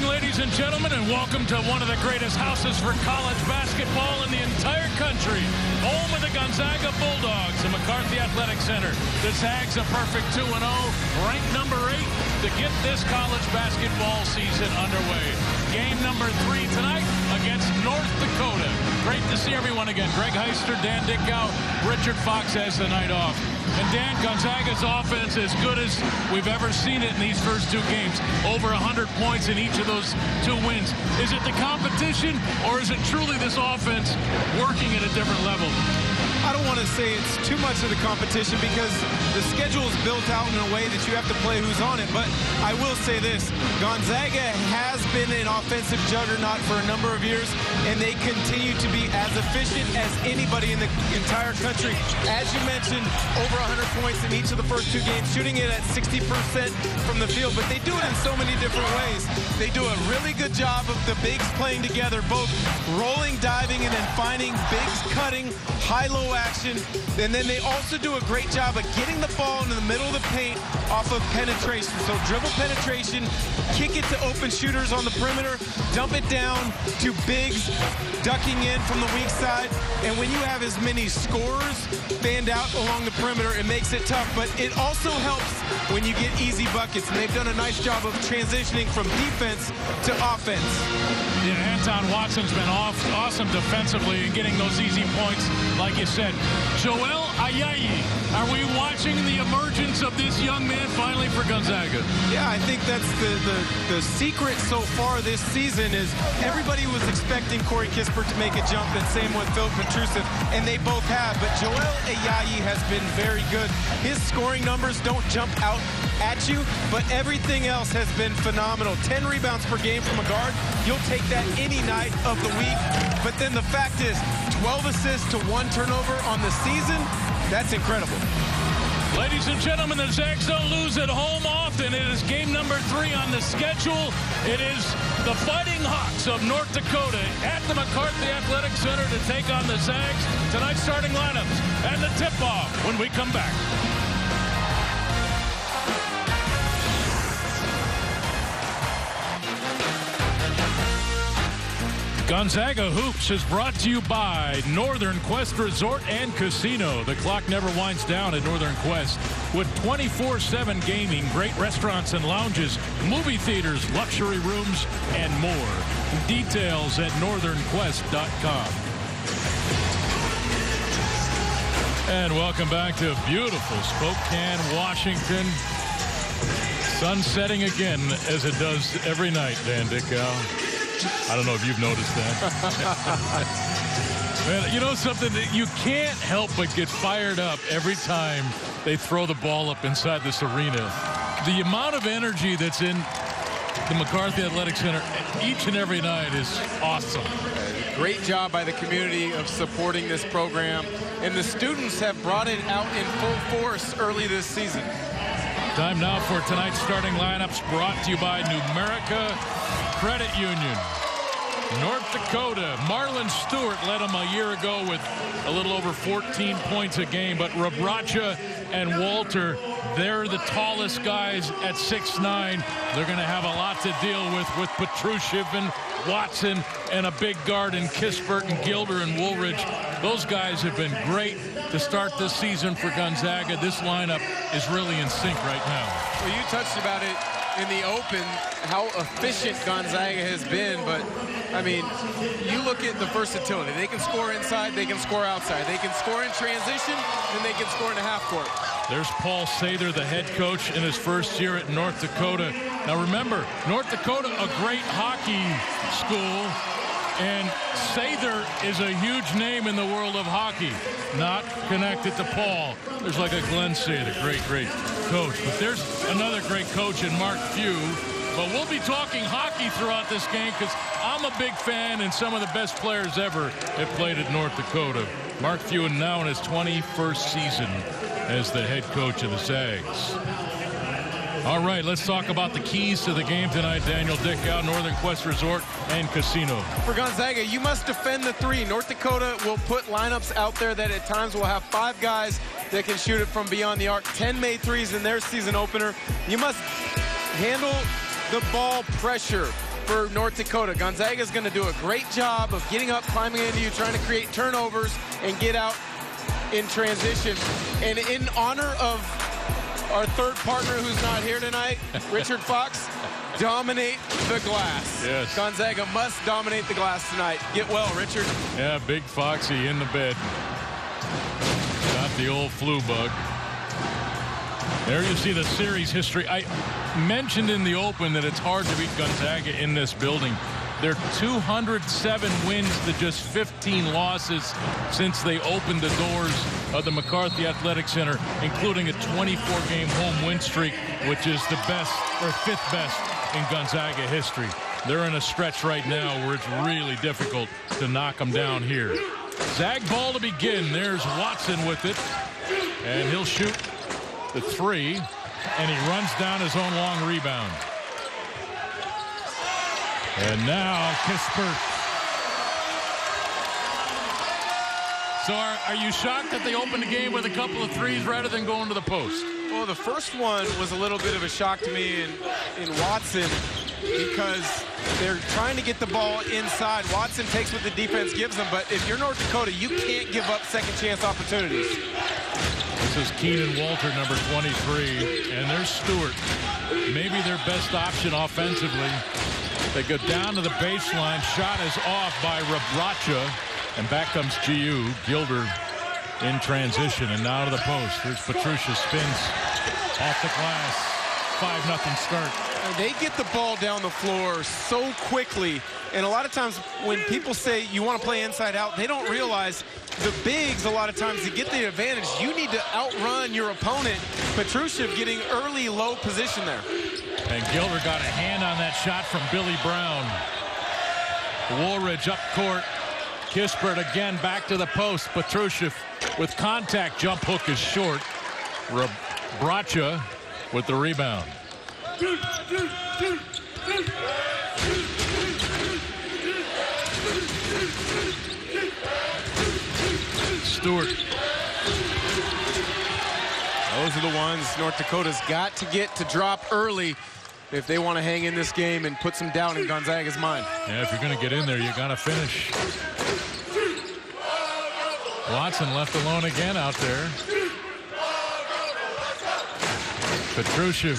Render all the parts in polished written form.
ladies and gentlemen, and welcome to one of the greatest houses for college basketball in the entire country. Home of the Gonzaga Bulldogs, the McCarthy Athletic Center. The Zags a perfect 2-0, ranked number 8 to get this college basketball season underway. Game number 3 tonight against North Dakota. Great to see everyone again. Greg Heister, Dan Dickau, Richard Fox has the night off. And Dan, Gonzaga's offense as good as we've ever seen it in these first 2 games. Over 100 points in each of those 2 wins. Is it the competition, or is it truly this offense working at a different level? I don't want to say it's too much of the competition because the schedule is built out in a way that you have to play who's on it. But I will say this, Gonzaga has been an offensive juggernaut for a number of years, and they continue to be as efficient as anybody in the entire country. As you mentioned, over 100 points in each of the first 2 games, shooting it at 60% from the field. But they do it in so many different ways. They do a really good job of the bigs playing together, both rolling, diving, and then finding bigs cutting, high-low action. And then they also do a great job of getting the ball into the middle of the paint off of penetration. So dribble penetration, kick it to open shooters on the perimeter, dump it down to bigs ducking in from the weak side. And when you have as many scorers fanned out along the perimeter, it makes it tough. But it also helps when you get easy buckets. And they've done a nice job of transitioning from defense to offense. Yeah, Anton Watson's been awesome defensively and getting those easy points, like you said. Joel Ayayi, are we watching the emergence of this young man finally for Gonzaga? Yeah, I think that's the secret so far this season is everybody was expecting Corey Kispert to make a jump, and same with Phil Petrusev, and they both have. But Joel Ayayi has been very good. His scoring numbers don't jump out at you, but everything else has been phenomenal. 10 rebounds per game from a guard. You'll take that any night of the week. But then the fact is, 12 assists to 1 turnover on the season, that's incredible. Ladies and gentlemen, the Zags don't lose at home often. It is game number 3 on the schedule. It is the Fighting Hawks of North Dakota at the McCarthy Athletic Center to take on the Zags. Tonight's starting lineups and the tip-off when we come back. Gonzaga Hoops is brought to you by Northern Quest Resort and Casino. The clock never winds down at Northern Quest with 24/7 gaming, great restaurants and lounges, movie theaters, luxury rooms, and more. Details at northernquest.com. And welcome back to beautiful Spokane, Washington. Sun setting again as it does every night, Dan Dickau. I don't know if you've noticed that. Man, you know something? You can't help but get fired up every time they throw the ball up inside this arena. The amount of energy that's in the McCarthy Athletic Center each and every night is awesome. Great job by the community of supporting this program. And the students have brought it out in full force early this season. Time now for tonight's starting lineups, brought to you by Numerica Credit Union. North Dakota, Marlon Stewart led them a year ago with a little over 14 points a game, but Rabracha and Walter, they're the tallest guys at 6'9". They're going to have a lot to deal with Petrusev and Watson and a big guard in Kispert and Gilder and Woolridge. Those guys have been great to start this season for Gonzaga. This lineup is really in sync right now. Well, you touched about it in the open, how efficient Gonzaga has been, but I mean, you look at the versatility. They can score inside, they can score outside, they can score in transition, and they can score in the half court. There's Paul Sather, the head coach in his first year at North Dakota. Now remember, North Dakota, a great hockey school, and Sather is a huge name in the world of hockey. Not connected to Paul. There's like a Glenn Sather, great coach. But there's another great coach in Mark Few. But we'll be talking hockey throughout this game because I'm a big fan, and some of the best players ever have played at North Dakota. Mark Few now in his 21st season as the head coach of the Zags. All right, let's talk about the keys to the game tonight. Daniel Dickau, Northern Quest Resort and Casino. For Gonzaga, you must defend the 3. North Dakota will put lineups out there that at times will have 5 guys that can shoot it from beyond the arc. 10 made threes in their season opener. You must handle the ball pressure. for North Dakota. Gonzaga is going to do a great job of getting up, climbing into you, trying to create turnovers and get out in transition. And in honor of our third partner who's not here tonight, Richard Fox, dominate the glass. Yes. Gonzaga must dominate the glass tonight. Get well, Richard. Yeah, big Foxy in the bed. Got the old flu bug. There you see the series history. I mentioned in the open that it's hard to beat Gonzaga in this building. They're 207 wins to just 15 losses since they opened the doors of the McCarthy Athletic Center, including a 24-game home win streak, which is the best or fifth best in Gonzaga history. They're in a stretch right now where it's really difficult to knock them down here. Zag ball to begin. There's Watson with it, and he'll shoot the three, and he runs down his own long rebound. And now Kispert. So are you shocked that they opened the game with a couple of threes rather than going to the post? Well, the first one was a little bit of a shock to me in Watson because they're trying to get the ball inside. Watson takes what the defense gives them, but if you're North Dakota, you can't give up second chance opportunities. This is Keenan Walter, number 23, and there's Stewart. Maybe their best option offensively. They go down to the baseline. Shot is off by Rabracha, and back comes GU. Gilder in transition, and now to the post. Here's Petrucia, spins off the glass. 5-0 start. They get the ball down the floor so quickly, and a lot of times when people say you want to play inside out, they don't realize the bigs, a lot of times, to get the advantage, you need to outrun your opponent. Petrucia getting early low position there. And Gilder got a hand on that shot from Billy Brown. Woolridge up court. Kispert again back to the post. Petrucia with contact. Jump hook is short. Rabracha with the rebound. Stewart. Those are the ones North Dakota's got to get to drop early if they want to hang in this game and put some doubt in Gonzaga's mind. Yeah, if you're going to get in there, you got to finish. Watson left alone again out there. Petrucia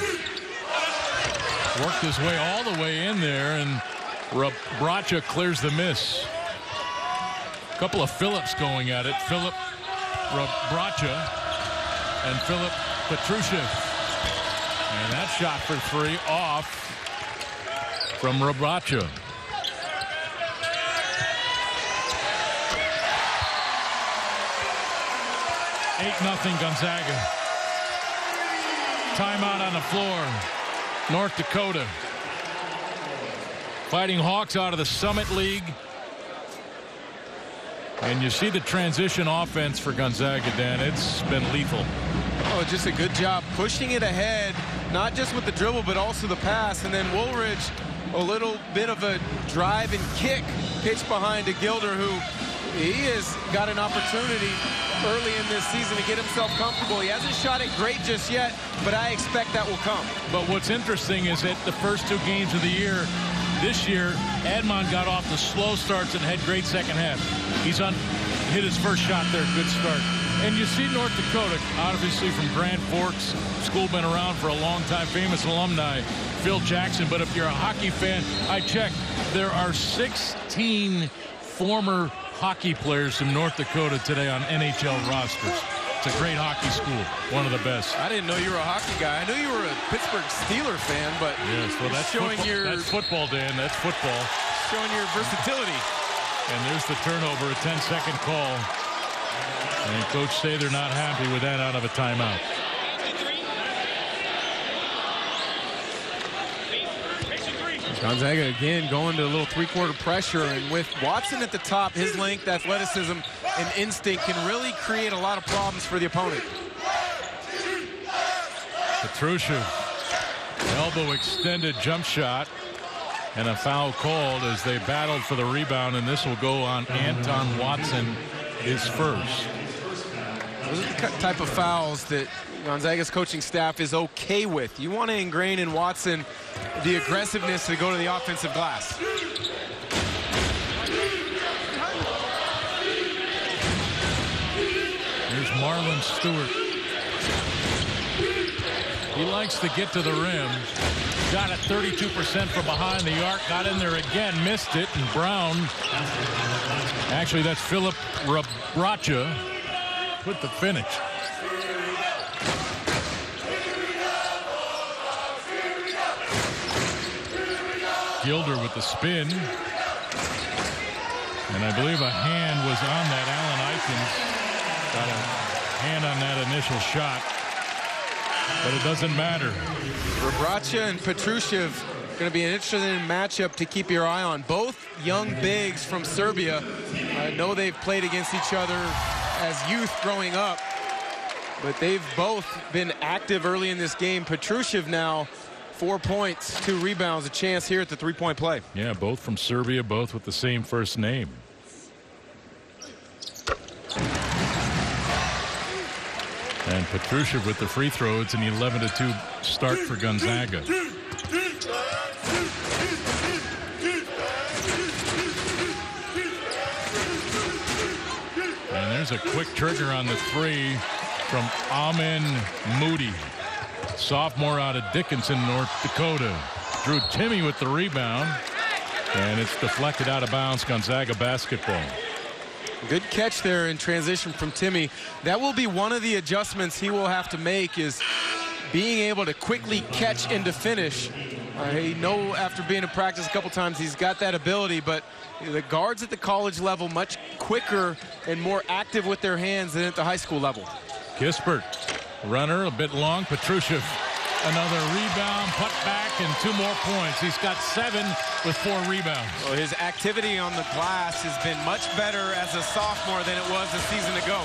worked his way all the way in there, and Rabracha clears the miss. A couple of Phillips going at it. Philip Rabracha and Philip Petrucia. And that shot for three off from Rabracha. (8-0) Gonzaga. Timeout on the floor. North Dakota. Fighting Hawks out of the Summit League. And you see the transition offense for Gonzaga, Dan. It's been lethal. Oh, just a good job pushing it ahead, not just with the dribble, but also the pass. And then Woolridge, a little bit of a drive and kick pitch behind to Gilder, who he has got an opportunity early in this season to get himself comfortable. He hasn't shot it great just yet, but I expect that will come. But what's interesting is that the first two games of the year, this year, Edmond got off the slow starts and had great second half. He's hit his first shot there, good start. And you see North Dakota, obviously from Grand Forks, school been around for a long time, famous alumni, Phil Jackson. But if you're a hockey fan, I checked, there are 16 former hockey players from North Dakota today on NHL rosters. It's a great hockey school, one of the best. I didn't know you were a hockey guy. I knew you were a Pittsburgh Steelers fan, but yes, well, that's showing that's football, Dan. That's football. Showing your versatility. And there's the turnover, a 10-second call. And Coach say they're not happy with that out of a timeout. Gonzaga again going to a little three-quarter pressure, and with Watson at the top, his length, athleticism, and instinct can really create a lot of problems for the opponent. Petrucia, elbow extended jump shot, and a foul called as they battled for the rebound, and this will go on Anton Watson, his first. Those are the type of fouls that Gonzaga's coaching staff is okay with. You want to ingrain in Watson the aggressiveness to go to the offensive glass. Here's Marlon Stewart. He likes to get to the rim. Shot at 32% from behind the arc. Got in there again, missed it, and Brown. Actually, that's Philip Rabracha with the finish. Gilder with the spin. And I believe a hand was on that. Alan Aikens got a hand on that initial shot. But it doesn't matter. Rabracha and Petrushev going to be an interesting matchup to keep your eye on. Both young bigs from Serbia. I know they've played against each other as youth growing up, but they've both been active early in this game. Petrushev now 4 points, 2 rebounds, a chance here at the three-point play. Yeah, both from Serbia, both with the same first name. And Petrushev with the free throw. It's an 11-2 start for Gonzaga. And there's a quick trigger on the three from Amen Moody, sophomore out of Dickinson, North Dakota. Drew Timme with the rebound, and it's deflected out of bounds. Gonzaga basketball. Good catch there in transition from Timme. That will be one of the adjustments he will have to make, is being able to quickly catch and to finish. He know after being in practice a couple times he's got that ability, but the guards at the college level much quicker and more active with their hands than at the high school level. Kispert, runner a bit long. Petrushev, another rebound, put back, and 2 more points. He's got 7 with 4 rebounds. Well, his activity on the glass has been much better as a sophomore than it was a season ago.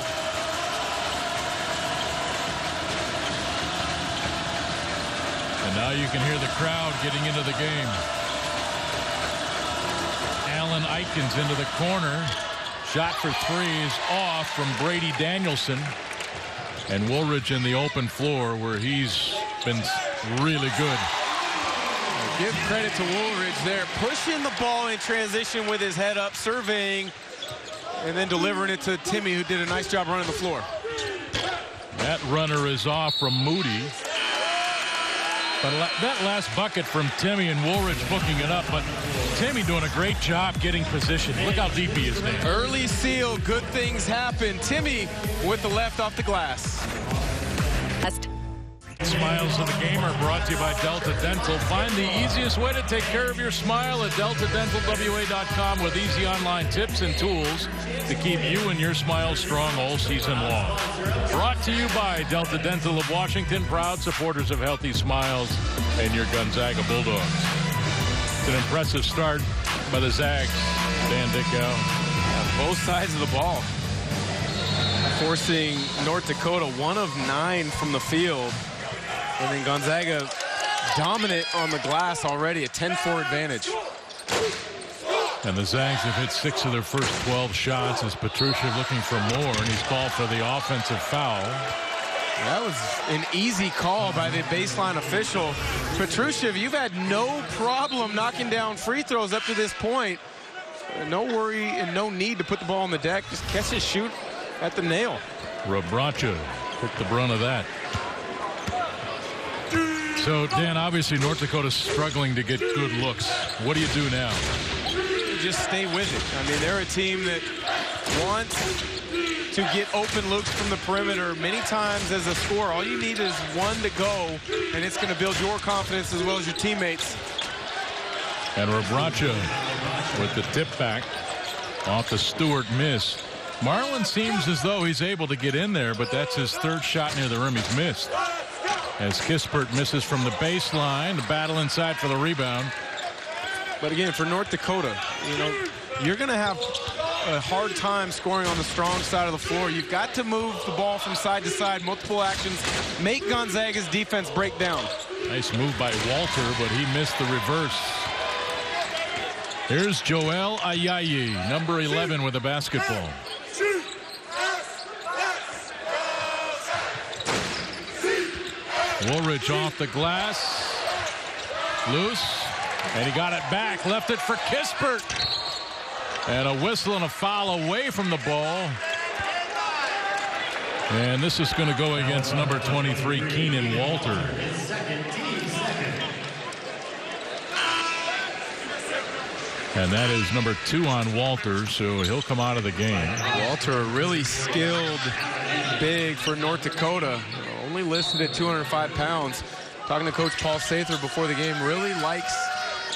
And now you can hear the crowd getting into the game. Alan Aikens into the corner. Shot for 3 is off from Brady Danielson. And Woolridge in the open floor where he's been really good. Give credit to Woolridge there, pushing the ball in transition with his head up, surveying, and then delivering it to Timme, who did a nice job running the floor. That runner is off from Moody. But that last bucket from Timme and Woolridge booking it up, but Timme doing a great job getting position. Look how deep he is there. Early seal, good things happen. Timme with the left off the glass. Smiles of the game are brought to you by Delta Dental. Find the easiest way to take care of your smile at deltadentalwa.com with easy online tips and tools to keep you and your smile strong all season long. Brought to you by Delta Dental of Washington, proud supporters of healthy smiles and your Gonzaga Bulldogs. It's an impressive start by the Zags. Dan Dickow. Both sides of the ball. Forcing North Dakota 1 of 9 from the field. And then Gonzaga dominant on the glass already, a 10-4 advantage. And the Zags have hit 6 of their first 12 shots as Petrushev looking for more, and he's called for the offensive foul. That was an easy call by the baseline official. Petrushev, you've had no problem knocking down free throws up to this point. No worry and no need to put the ball on the deck. Just catch and shoot at the nail. Rabracha took the brunt of that. So, Dan, obviously North Dakota's struggling to get good looks. What do you do now? Just stay with it. I mean, they're a team that wants to get open looks from the perimeter many times as a scorer. All you need is 1 to go, and it's going to build your confidence as well as your teammates. And Rabracha with the tip back off the Stewart miss. Marlon seems as though he's able to get in there, but that's his 3rd shot near the rim he's missed. As Kispert misses from the baseline, the battle inside for the rebound. But again, for North Dakota, you know, you're going to have a hard time scoring on the strong side of the floor. You've got to move the ball from side to side, multiple actions, make Gonzaga's defense break down. Nice move by Walter, but he missed the reverse. Here's Joel Ayayi, number 11 with the basketball. Woolridge off the glass. Loose. And he got it back. Left it for Kispert. And a whistle and a foul away from the ball. And this is going to go against number 23, Keenan Walter. And that is number 2 on Walter, so he'll come out of the game. Walter, a really skilled big for North Dakota, only listed at 205 pounds. Talking to Coach Paul Sather before the game, really likes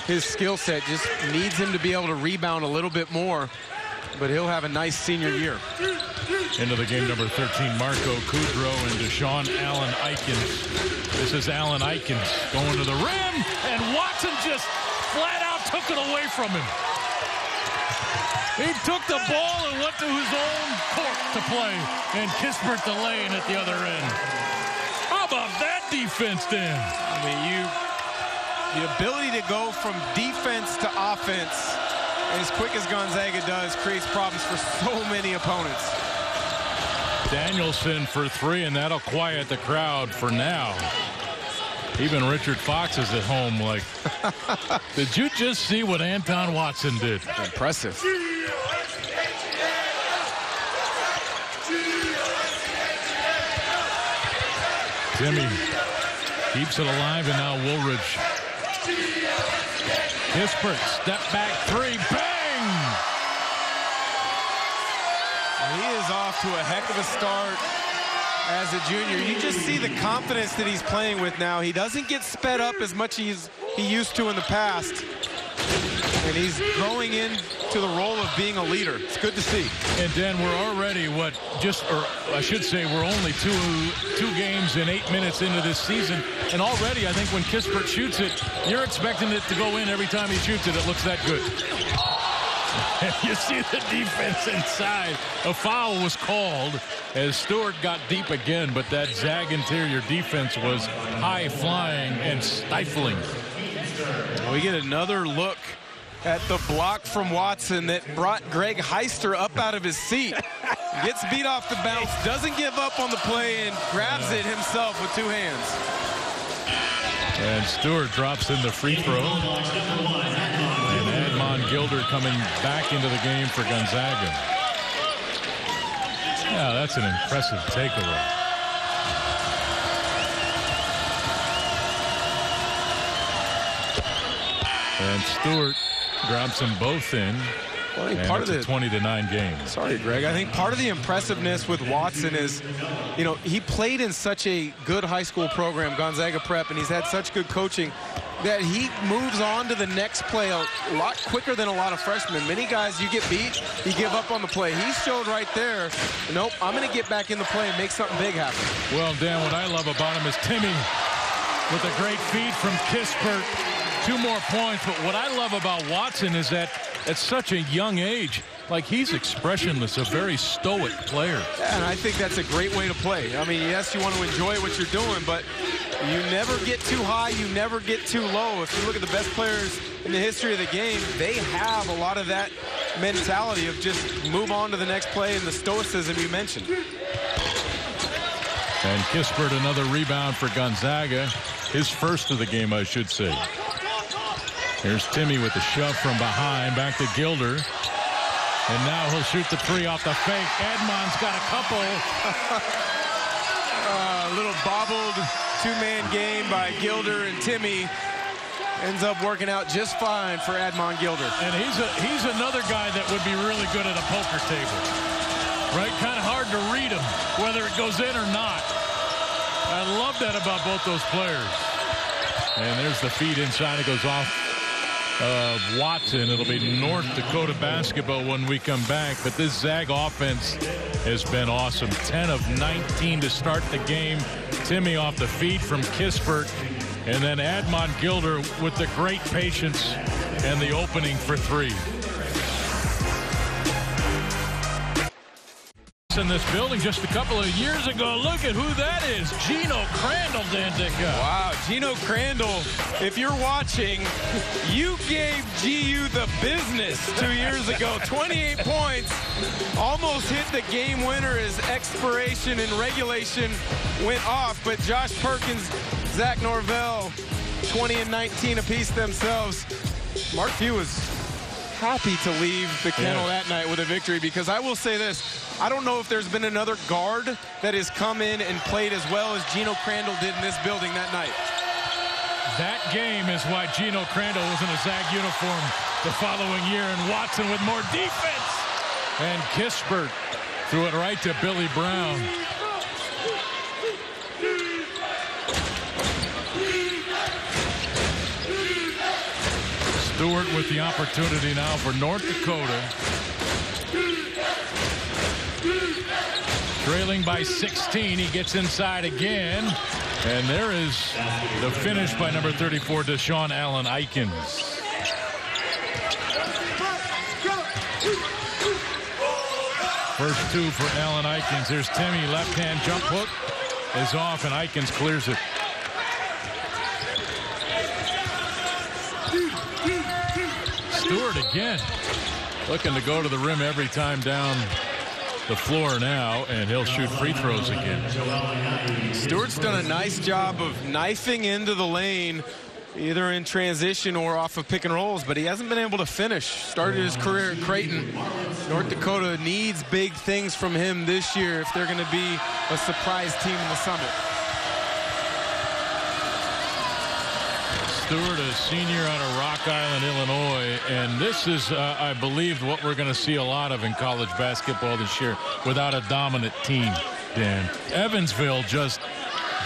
his skill set, just needs him to be able to rebound a little bit more, but he'll have a nice senior year. Into the game, number 13, Marco Kudrow and Deshaun Allen Aikens. This is Allen Aikens going to the rim, and Watson just flat out took it away from him. He took the ball and went to his own court to play, and Kispert the lane at the other end. How about that defense, Dan? I mean, the ability to go from defense to offense as quick as Gonzaga does creates problems for so many opponents. Danielson for 3, and that'll quiet the crowd for now. Even Richard Fox is at home like, did you just see what Anton Watson did? Impressive. Timmy keeps it alive, and now Woolridge. Kispert, step back 3, bang! He is off to a heck of a start as a junior. You just see the confidence that he's playing with now. He doesn't get sped up as much as he used to in the past. And he's growing into the role of being a leader. It's good to see. And Dan, we're already or I should say we're only two games and 8 minutes into this season. And already I think when Kispert shoots it, you're expecting it to go in every time he shoots it. It looks that good. You see the defense inside. A foul was called as Stewart got deep again, but that Zag interior defense was high-flying and stifling. We get another look at the block from Watson that brought Greg Heister up out of his seat. Gets beat off the bounce, doesn't give up on the play, and grabs it himself with 2 hands. And Stewart drops in the free throw. And Admon Gilder coming back into the game for Gonzaga. Yeah, that's an impressive takeaway. And Stewart drops them both in. Well, I think and part it's of a 20-9 game. Sorry, Greg. I think part of the impressiveness with Watson is, you know, he played in such a good high school program, Gonzaga Prep, and he's had such good coaching that he moves on to the next play a lot quicker than a lot of freshmen. Many guys, you get beat, you give up on the play. He showed right there, nope, I'm going to get back in the play and make something big happen. Well, Dan, what I love about him is Timmy with a great feed from Kispert. 2 more points, but what I love about Watson is that at such a young age, like, he's expressionless, a very stoic player. And I think that's a great way to play. I mean, yes, you want to enjoy what you're doing, but you never get too high, you never get too low. If you look at the best players in the history of the game, they have a lot of that mentality of just move on to the next play and the stoicism you mentioned. And Kispert, another rebound for Gonzaga. His first of the game, I should say. Here's Timmy with the shove from behind, back to Gilder. And now he'll shoot the 3 off the fake. Edmond's got a couple. A little bobbled 2-man game by Gilder, and Timmy ends up working out just fine for Admon Gilder. And he's another guy that would be really good at a poker table. Right? Kind of hard to read him, whether it goes in or not. I love that about both those players. And there's the feed inside. It goes off of Watson. It'll be North Dakota basketball when we come back. But this Zag offense has been awesome. 10 of 19 to start the game. Timmy off the feed from Kispert. And then Admon Gilder with the great patience and the opening for 3. In this building just a couple of years ago. Look at who that is. Gino Crandall, Dan Ditka. Wow, Gino Crandall, if you're watching, you gave GU the business 2 years ago. 28 points, almost hit the game winner as expiration and regulation went off, but Josh Perkins Zach Norvell, 20 and 19 apiece themselves. Mark Few was happy to leave the kennel that night with a victory, because I will say this, I don't know if there's been another guard that has come in and played as well as Gino Crandall did in this building that night. That game is why Gino Crandall was in a Zag uniform the following year, and Watson with more defense. And Kispert threw it right to Billy Brown. Stewart with the opportunity now for North Dakota. Trailing by 16, he gets inside again. And there is the finish by number 34, Deshaun Allen Aikens. First two for Allen Aikens. There's Timmy, left-hand jump hook is off, and Aikens clears it. Stewart again, looking to go to the rim every time down the floor now, and he'll shoot free throws again. Stewart's done a nice job of knifing into the lane, either in transition or off of pick and rolls, but he hasn't been able to finish. Started his career at Creighton. North Dakota needs big things from him this year if they're going to be a surprise team in the Summit. Stewart, a senior out of Rock Island, Illinois, and this is, I believe, what we're going to see a lot of in college basketball this year without a dominant team, Dan. Evansville just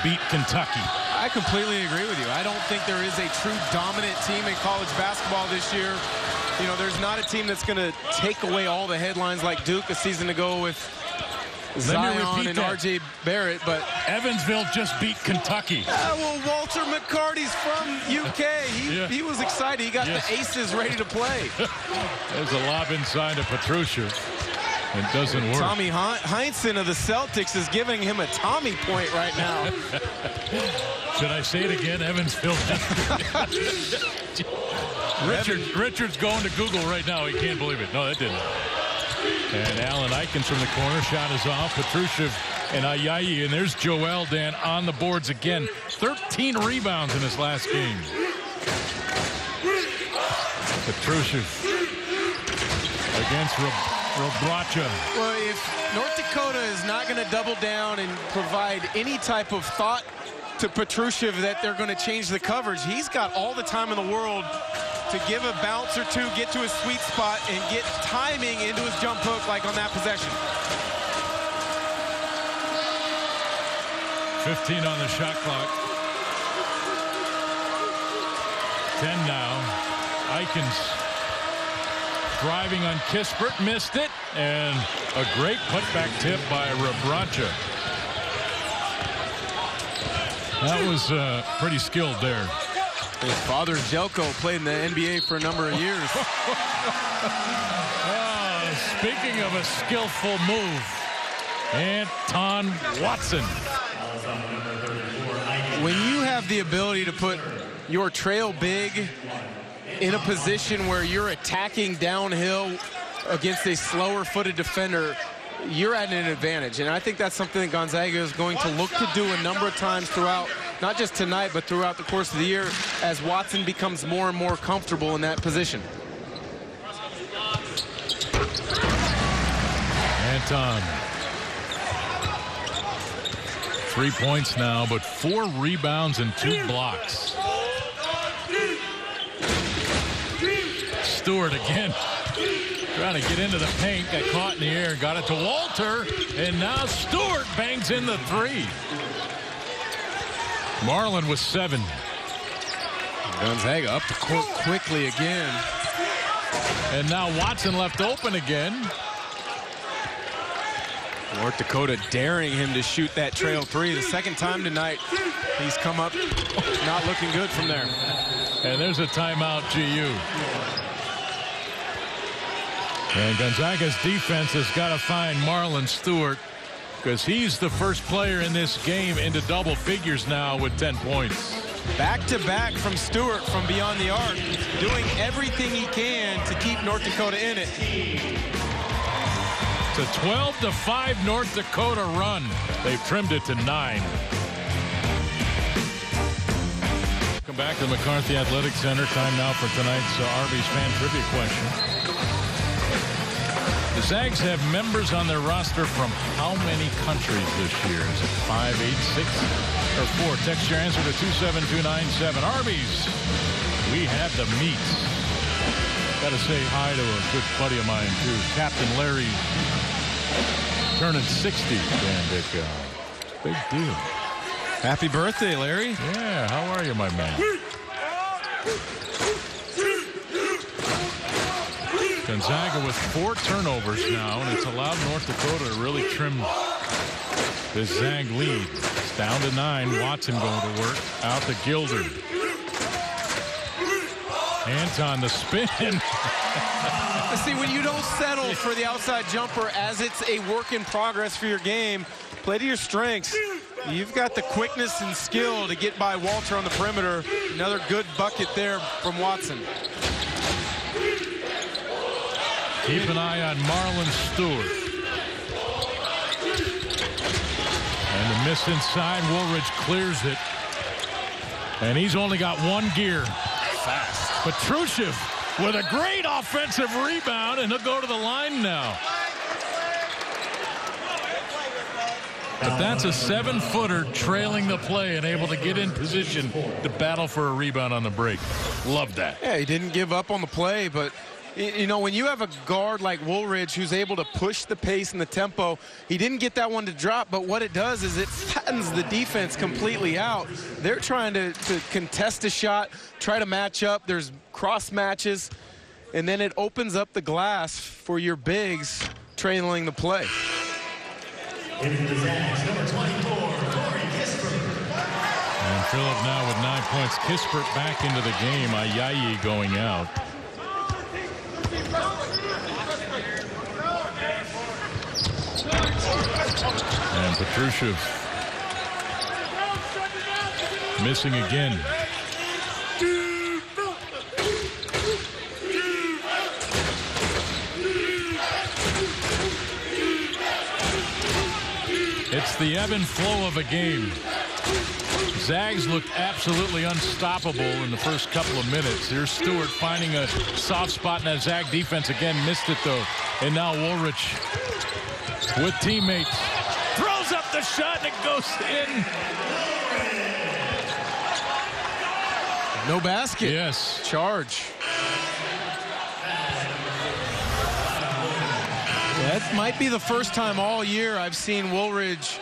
beat Kentucky. I completely agree with you. I don't think there is a true dominant team in college basketball this year. You know, there's not a team that's going to take away all the headlines like Duke a season ago with Zion and R.J. Barrett, but Evansville just beat Kentucky. Well, Walter McCarty's from UK. He was excited. He got the aces ready to play. There's a lob inside to Petrucia. It doesn't work. Tommy Heinsohn of the Celtics is giving him a Tommy point right now. Should I say it again? Evansville. Richard's going to Google right now. He can't believe it. No, that didn't. And Allen Aikens from the corner. Shot is off. Petrucia and Ayayi. And there's Joel, Dan, on the boards again. 13 rebounds in his last game. Petrucia against Robracha. Well, if North Dakota is not going to double down and provide any type of thought to Petrucia that they're going to change the coverage, he's got all the time in the world to give a bounce or two, get to his sweet spot, and get timing into his jump hook like on that possession. 15 on the shot clock. 10 now. Aikens driving on Kispert, missed it, and a great putback tip by Robracha. That was pretty skilled there. His father, Jelko, played in the NBA for a number of years. Speaking of a skillful move, Anton Watson. When you have the ability to put your trail big in a position where you're attacking downhill against a slower-footed defender, you're at an advantage. And I think that's something that Gonzaga is going to look to do a number of times throughout, not just tonight, but throughout the course of the year as Watson becomes more and more comfortable in that position. Anton. 3 points now, but 4 rebounds and 2 blocks. Stewart again. Trying to get into the paint, got caught in the air, got it to Walter, and now Stewart bangs in the 3. Marlin with 7. Gonzaga up the court quickly again. And now Watson left open again. North Dakota daring him to shoot that trail 3. The second time tonight he's come up not looking good from there. And there's a timeout, GU. And Gonzaga's defense has got to find Marlon Stewart, because he's the first player in this game into double figures now with 10 points. Back-to-back from Stewart from beyond the arc, doing everything he can to keep North Dakota in it. It's a 12-5 North Dakota run. They've trimmed it to 9. back to the McCarthy Athletic Center. Time now for tonight's Arby's fan trivia question. The Zags have members on their roster from how many countries this year? Is it 5, 8, 6, or 4? Text your answer to 27297. Arby's, we have the meat. Got to say hi to a good buddy of mine, too. Captain Larry, turning 60. Dan Dick, big deal. Happy birthday, Larry. Yeah, how are you, my man? Gonzaga with 4 turnovers now, and it's allowed North Dakota to really trim this Zag lead. It's down to 9. Watson going to work. Out to Gilder. Anton, the spin. See, when you don't settle for the outside jumper as it's a work in progress for your game, play to your strengths. You've got the quickness and skill to get by Walter on the perimeter. Another good bucket there from Watson. Keep an eye on Marlon Stewart. And the miss inside. Woolridge clears it. And he's only got 1 gear. Fast. Petrushev with a great offensive rebound, and he'll go to the line now. But that's a 7-footer trailing the play and able to get in position to battle for a rebound on the break. Love that. Yeah, he didn't give up on the play, but you know, when you have a guard like Woolridge who's able to push the pace and the tempo, he didn't get that one to drop, but what it does is it flattens the defense completely out. They're trying to contest a shot, try to match up. There's cross matches, and then it opens up the glass for your bigs trailing the play. And Phillip now with 9 points. Kispert back into the game. Ayayi going out. And Petrushev missing again. It's the ebb and flow of a game. Zags looked absolutely unstoppable in the first couple of minutes. Here's Stewart finding a soft spot in that Zag defense again. Missed it, though. And now Woolridge with teammates. Throws up the shot, and it goes in. No basket. Yes. Charge. That might be the first time all year I've seen Woolridge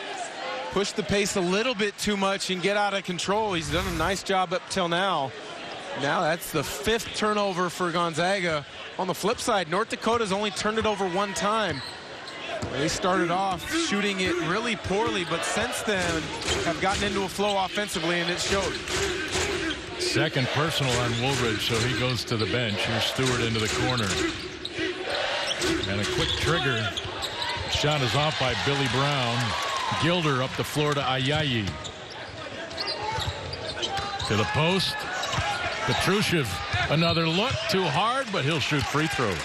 push the pace a little bit too much and get out of control. He's done a nice job up till now. Now that's the 5th turnover for Gonzaga. On the flip side, North Dakota's only turned it over 1 time. They started off shooting it really poorly, but since then have gotten into a flow offensively, and it showed. Second personal on Woolridge, so he goes to the bench. Here's Stewart into the corner. And a quick trigger. Shot is off by Billy Brown. Gilder up the floor to Ayayi. To the post. Petrushev. Another look. Too hard, but he'll shoot free throws.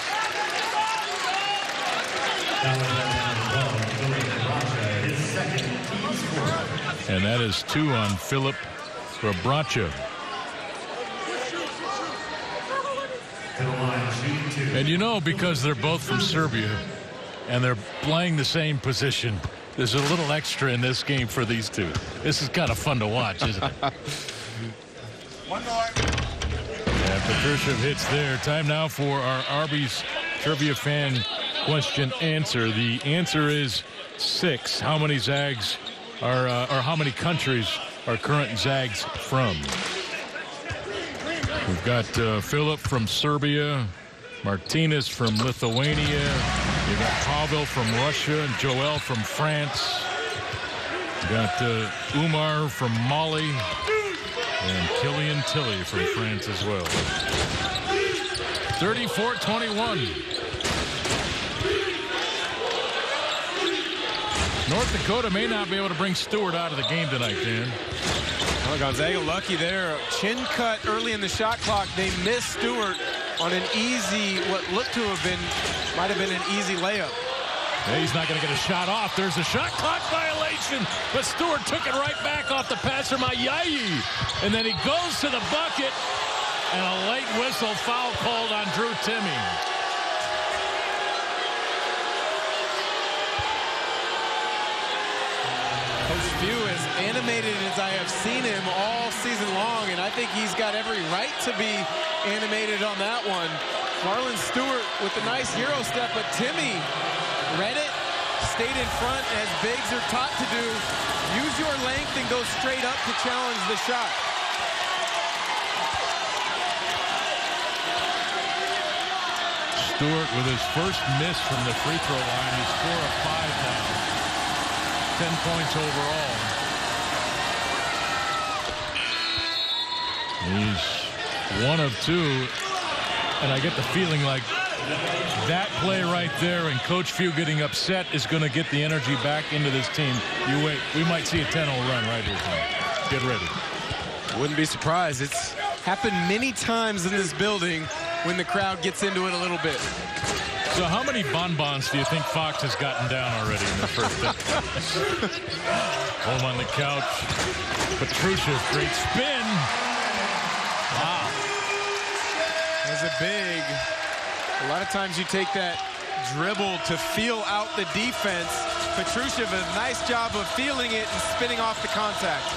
And that is 2 on Filip Rebraca. And you know, because they're both from Serbia and they're playing the same position, there's a little extra in this game for these two. This is kind of fun to watch, isn't it? One more. And Petrushev hits there. Time now for our Arby's Trivia Fan Question Answer. The answer is 6. How many Zags are, or how many countries are current Zags from? We've got Philip from Serbia, Martinez from Lithuania, you got Pavel from Russia, and Joel from France. You got Umar from Mali, and Killian Tilly from France as well. 34-21. North Dakota may not be able to bring Stewart out of the game tonight, Dan. Well, Gonzaga lucky there. Chin cut early in the shot clock. They missed Stewart on an easy, what looked to have been, might have been an easy layup. Yeah, he's not going to get a shot off. There's a shot clock violation, but Stewart took it right back off the pass from Ayayi. And then he goes to the bucket, and a late whistle, foul called on Drew Timme. Coach Few, as animated as I have seen him all season long, and I think he's got every right to be animated on that one. Marlon Stewart with a nice Euro step, but Timme read it, stayed in front, as bigs are taught to do. Use your length and go straight up to challenge the shot. Stewart with his first miss from the free throw line. He's 4 of 5 now. 10 points overall. He's 1 of 2. And I get the feeling like that play right there and Coach Few getting upset is going to get the energy back into this team. You wait. We might see a 10-0 run right here tonight. Get ready. Wouldn't be surprised. It's happened many times in this building when the crowd gets into it a little bit. So how many bonbons do you think Fox has gotten down already in the first inning? Home on the couch. Petrushchev, great spin. Wow. As a big, a lot of times you take that dribble to feel out the defense. Petrushchev, a nice job of feeling it and spinning off the contact.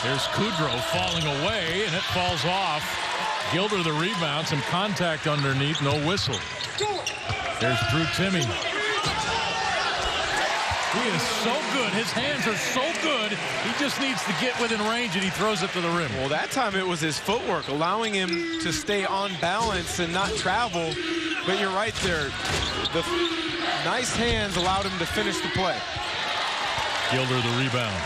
Here's Kudrow falling away, and it falls off. Gilder the rebound, some contact underneath, no whistle. There's Drew Timme. He is so good. His hands are so good. He just needs to get within range, and he throws it to the rim. Well, that time it was his footwork, allowing him to stay on balance and not travel. But you're right there. The nice hands allowed him to finish the play. Gilder the rebound.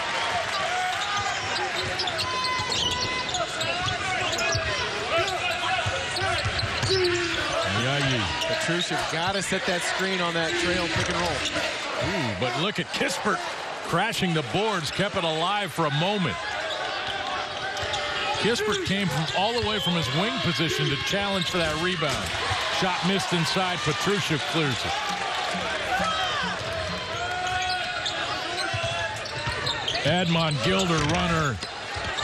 Petrushchev got to set that screen on that trail pick and roll. Ooh, but look at Kispert crashing the boards, kept it alive for a moment. Kispert came from all the way from his wing position to challenge for that rebound. Shot missed inside. Petrushchev clears it. Admon Gilder runner.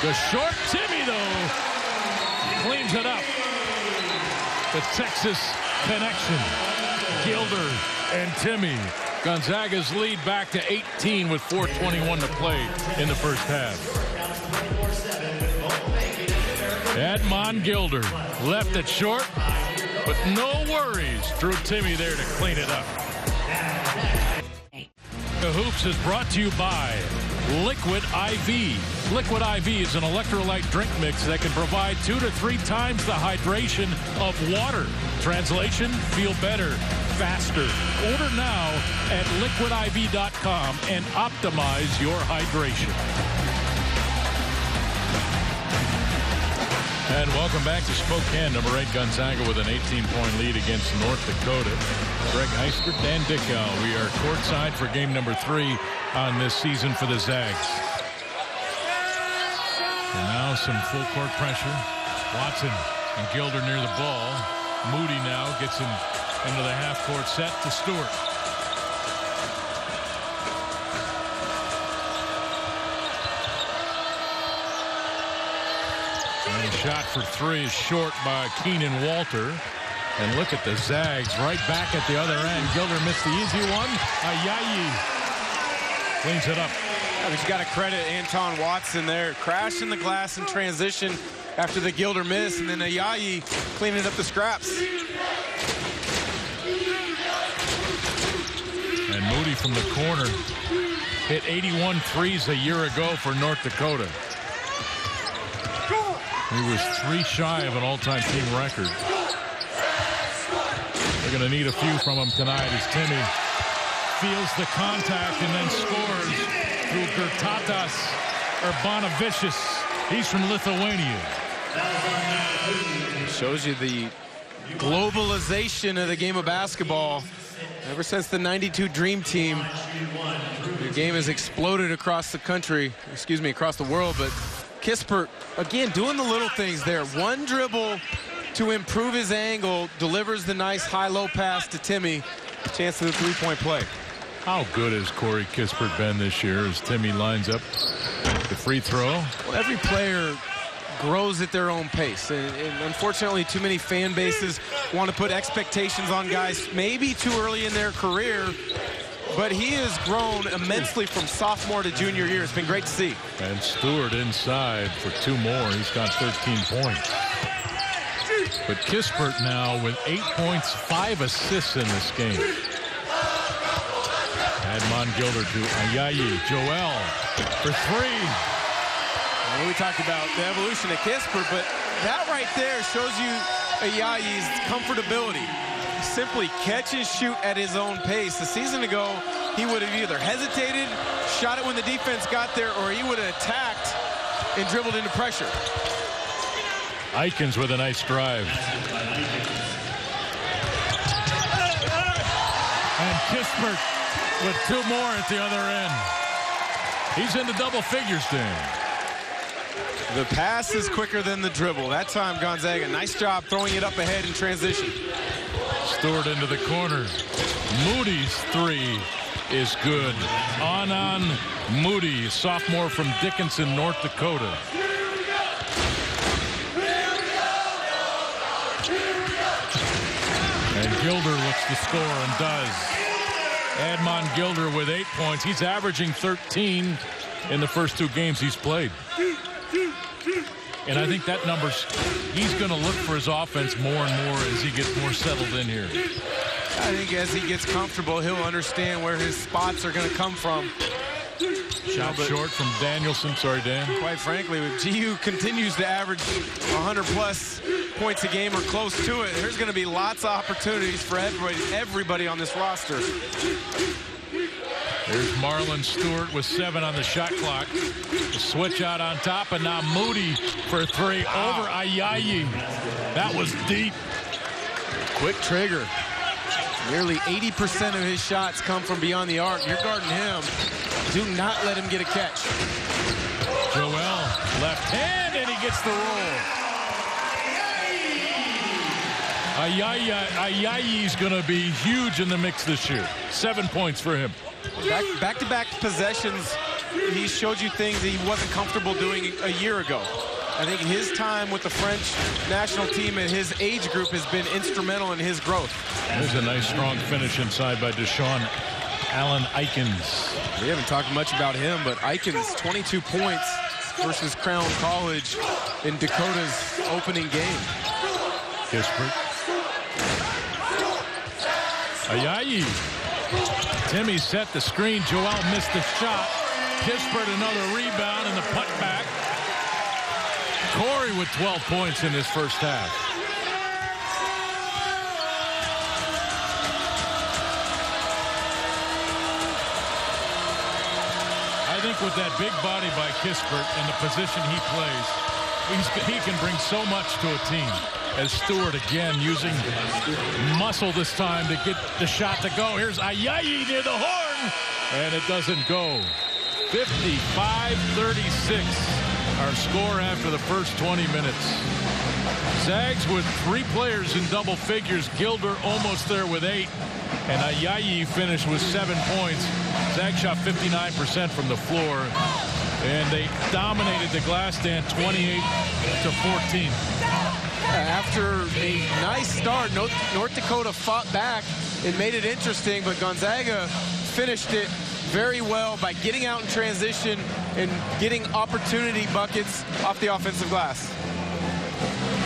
The short Timme, though, cleans it up. The Texas connection. Gilder and Timme. Gonzaga's lead back to 18 with 4:21 to play in the first half. Admon Gilder left it short, but no worries. Drew Timme there to clean it up. The Hoops is brought to you by Liquid IV. Liquid IV is an electrolyte drink mix that can provide 2 to 3 times the hydration of water. Translation, feel better, faster. Order now at liquidiv.com and optimize your hydration. And welcome back to Spokane. Number 8 Gonzaga with an 18-point lead against North Dakota. Greg Eisbert, Dan Dickow. We are courtside for game number 3 on this season for the Zags. And now some full court pressure. Watson and Gilder near the ball. Moody now gets him into the half-court set to Stewart. And a shot for 3 is short by Keenan Walter. And look at the Zags right back at the other end. Gilder missed the easy one. Ayayi cleans it up. Yeah, but you got to credit Anton Watson there. Crashing the glass in transition after the Gilder miss. And then Ayayi cleaning up the scraps. And Moody from the corner hit 81 threes a year ago for North Dakota. He was 3 shy of an all-time team record. They're going to need a few from him tonight as Timme feels the contact and then scores through Gertatas Urbanavičius. He's from Lithuania. Shows you the globalization of the game of basketball. Ever since the '92 Dream Team, the game has exploded across the country, across the world. But Kispert, again, doing the little things there. One dribble to improve his angle, delivers the nice high-low pass to Timme. chance to the three-point play. How good has Corey Kispert been this year as Timmy lines up the free throw? Well, every player grows at their own pace, and unfortunately too many fan bases want to put expectations on guys maybe too early in their career, but he has grown immensely from sophomore to junior year. It's been great to see. And Stewart inside for 2 more. He's got 13 points. But Kispert now with 8 points, 5 assists in this game. Admon Gilder to Ayayi. Joel for 3. Well, we talked about the evolution of Kispert, but that right there shows you Ayayi's comfortability. Simply catch and shoot at his own pace. A season ago, he would have either hesitated, shot it when the defense got there, or he would have attacked and dribbled into pressure. Eikens with a nice drive. And Kispert with 2 more at the other end. He's into double figures, Dan. The pass is quicker than the dribble. That time, Gonzaga, nice job throwing it up ahead in transition. Stewart into the corner. Moody's 3 is good. Anan Moody, sophomore from Dickinson, North Dakota. And Gilder looks to score and does. Admon Gilder with 8 points. He's averaging 13 in the first 2 games he's played. And I think that number's, he's going to look for his offense more and more as he gets more settled in here. I think as he gets comfortable, he'll understand where his spots are going to come from. Shot short from Danielson. Sorry, Dan. Quite frankly, if GU continues to average 100-plus points a game or close to it, there's going to be lots of opportunities for everybody on this roster. There's Marlon Stewart with 7 on the shot clock. The switch out on top, and now Moody for 3 over Ayayi. That was deep. Quick trigger. Nearly 80% of his shots come from beyond the arc. You're guarding him. Do not let him get a catch. Joel, left hand, and he gets the roll. Ayayi's going to be huge in the mix this year. 7 points for him. Back-to-back possessions, he showed you things that he wasn't comfortable doing a year ago. I think his time with the French national team and his age group has been instrumental in his growth. There's a nice strong finish inside by Deshaun Allen Eikens. We haven't talked much about him, but Eikens, 22 points versus Crown College in Dakota's opening game. Kispert. Ayayi. Timmy set the screen. Joel missed the shot. Kispert another rebound and the put back. Corey with 12 points in his first half. I think with that big body by Kispert and the position he plays, he can bring so much to a team. As Stewart again using muscle this time to get the shot to go. Here's Ayayi near the horn, and it doesn't go. 55-36, our score after the first 20 minutes. Zags with 3 players in double figures. Gilder almost there with 8, and Ayayi finished with 7 points. Zags shot 59% from the floor, and they dominated the glass stand 28-14. After a nice start, North Dakota fought back and made it interesting, but Gonzaga finished it very well by getting out in transition and getting opportunity buckets off the offensive glass.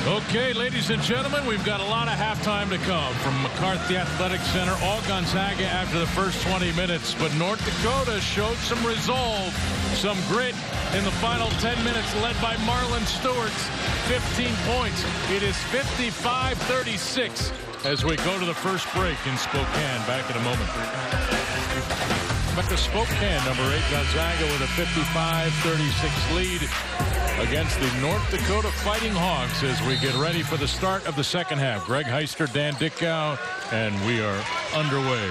Okay, ladies and gentlemen, we've got a lot of halftime to come from McCarthy Athletic Center. All Gonzaga after the first 20 minutes, but North Dakota showed some resolve, some grit in the final 10 minutes, led by Marlon Stewart's 15 points. It is 55-36 as we go to the first break in Spokane. Back in a moment. Back to Spokane, number 8, Gonzaga with a 55-36 lead against the North Dakota Fighting Hawks as we get ready for the start of the second half. Greg Heister, Dan Dickau, and we are underway.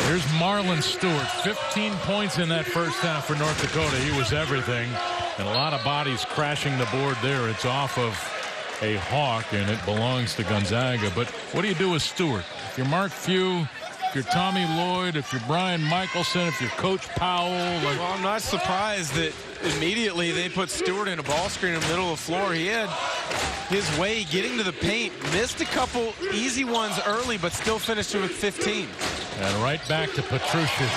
Here's Marlon Stewart, 15 points in that first half for North Dakota. He was everything, and a lot of bodies crashing the board there. It's off of a Hawk, and it belongs to Gonzaga. But what do you do with Stewart? If you're Mark Few, if you're Tommy Lloyd, if you're Brian Michelson, if you're Coach Powell. Well, I'm not surprised that immediately they put Stewart in a ball screen in the middle of the floor. He had his way getting to the paint, missed a couple easy ones early, but still finished it with 15. And right back to Petrushев.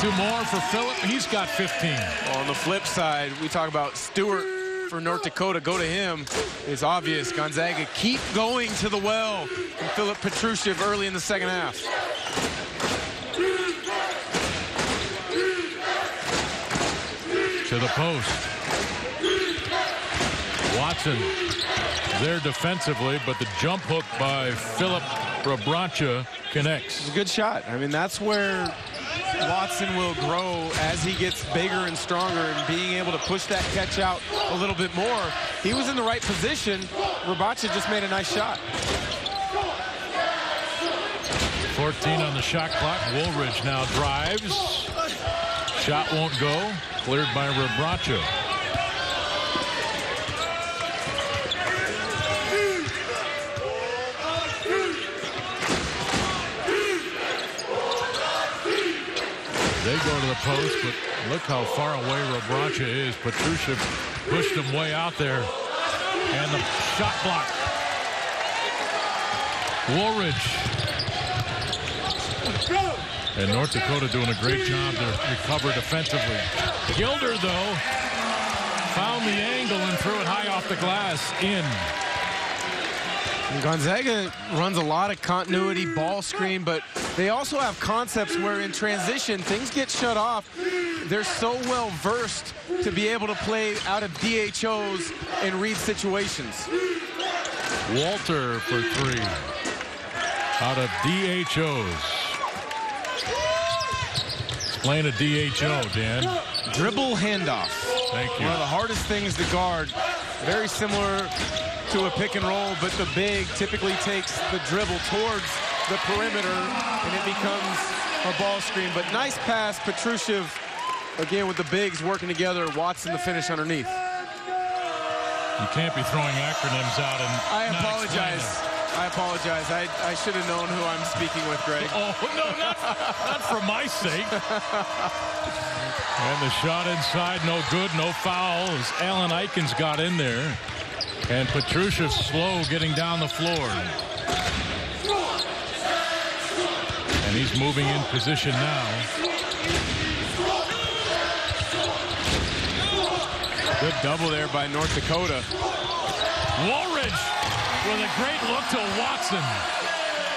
2 more for Phillip. He's got 15. On the flip side, we talk about Stewart for North Dakota. Go to him. It's obvious. Gonzaga keep going to the well. And Phillip Petrushев early in the second half. To the post. Watson there defensively, but the jump hook by Philip Rebraca connects. It's a good shot. I mean, that's where Watson will grow as he gets bigger and stronger, and being able to push that catch out a little bit more. He was in the right position. Rebraca just made a nice shot. 14 on the shot clock. Woolridge now drives. Shot won't go. Cleared by Rebraca. They go to the post, but look how far away Rebraca is. Petrushев pushed him way out there. And the shot block. Woolridge. And North Dakota doing a great job to recover defensively. Gilder, though, found the angle and threw it high off the glass in. And Gonzaga runs a lot of continuity, ball screen, but they also have concepts where in transition, things get shut off. They're so well versed to be able to play out of DHOs and read situations. Walter for 3. Out of DHOs. Explain a DHO, Dan. Dribble handoff. Thank you. One of the hardest things to guard. Very similar to a pick and roll, but the big typically takes the dribble towards the perimeter, and it becomes a ball screen. But nice pass, Petrushев, again with the bigs working together. Watson the finish underneath. You can't be throwing acronyms out and I apologize. I apologize. I should have known who I'm speaking with, Greg. Oh, no, not for my sake. And the shot inside, no good, no foul, as Alan Aikens got in there. And Petrushev's slow getting down the floor. And he's moving in position now. Good double there by North Dakota. Woolridge with a great look to Watson.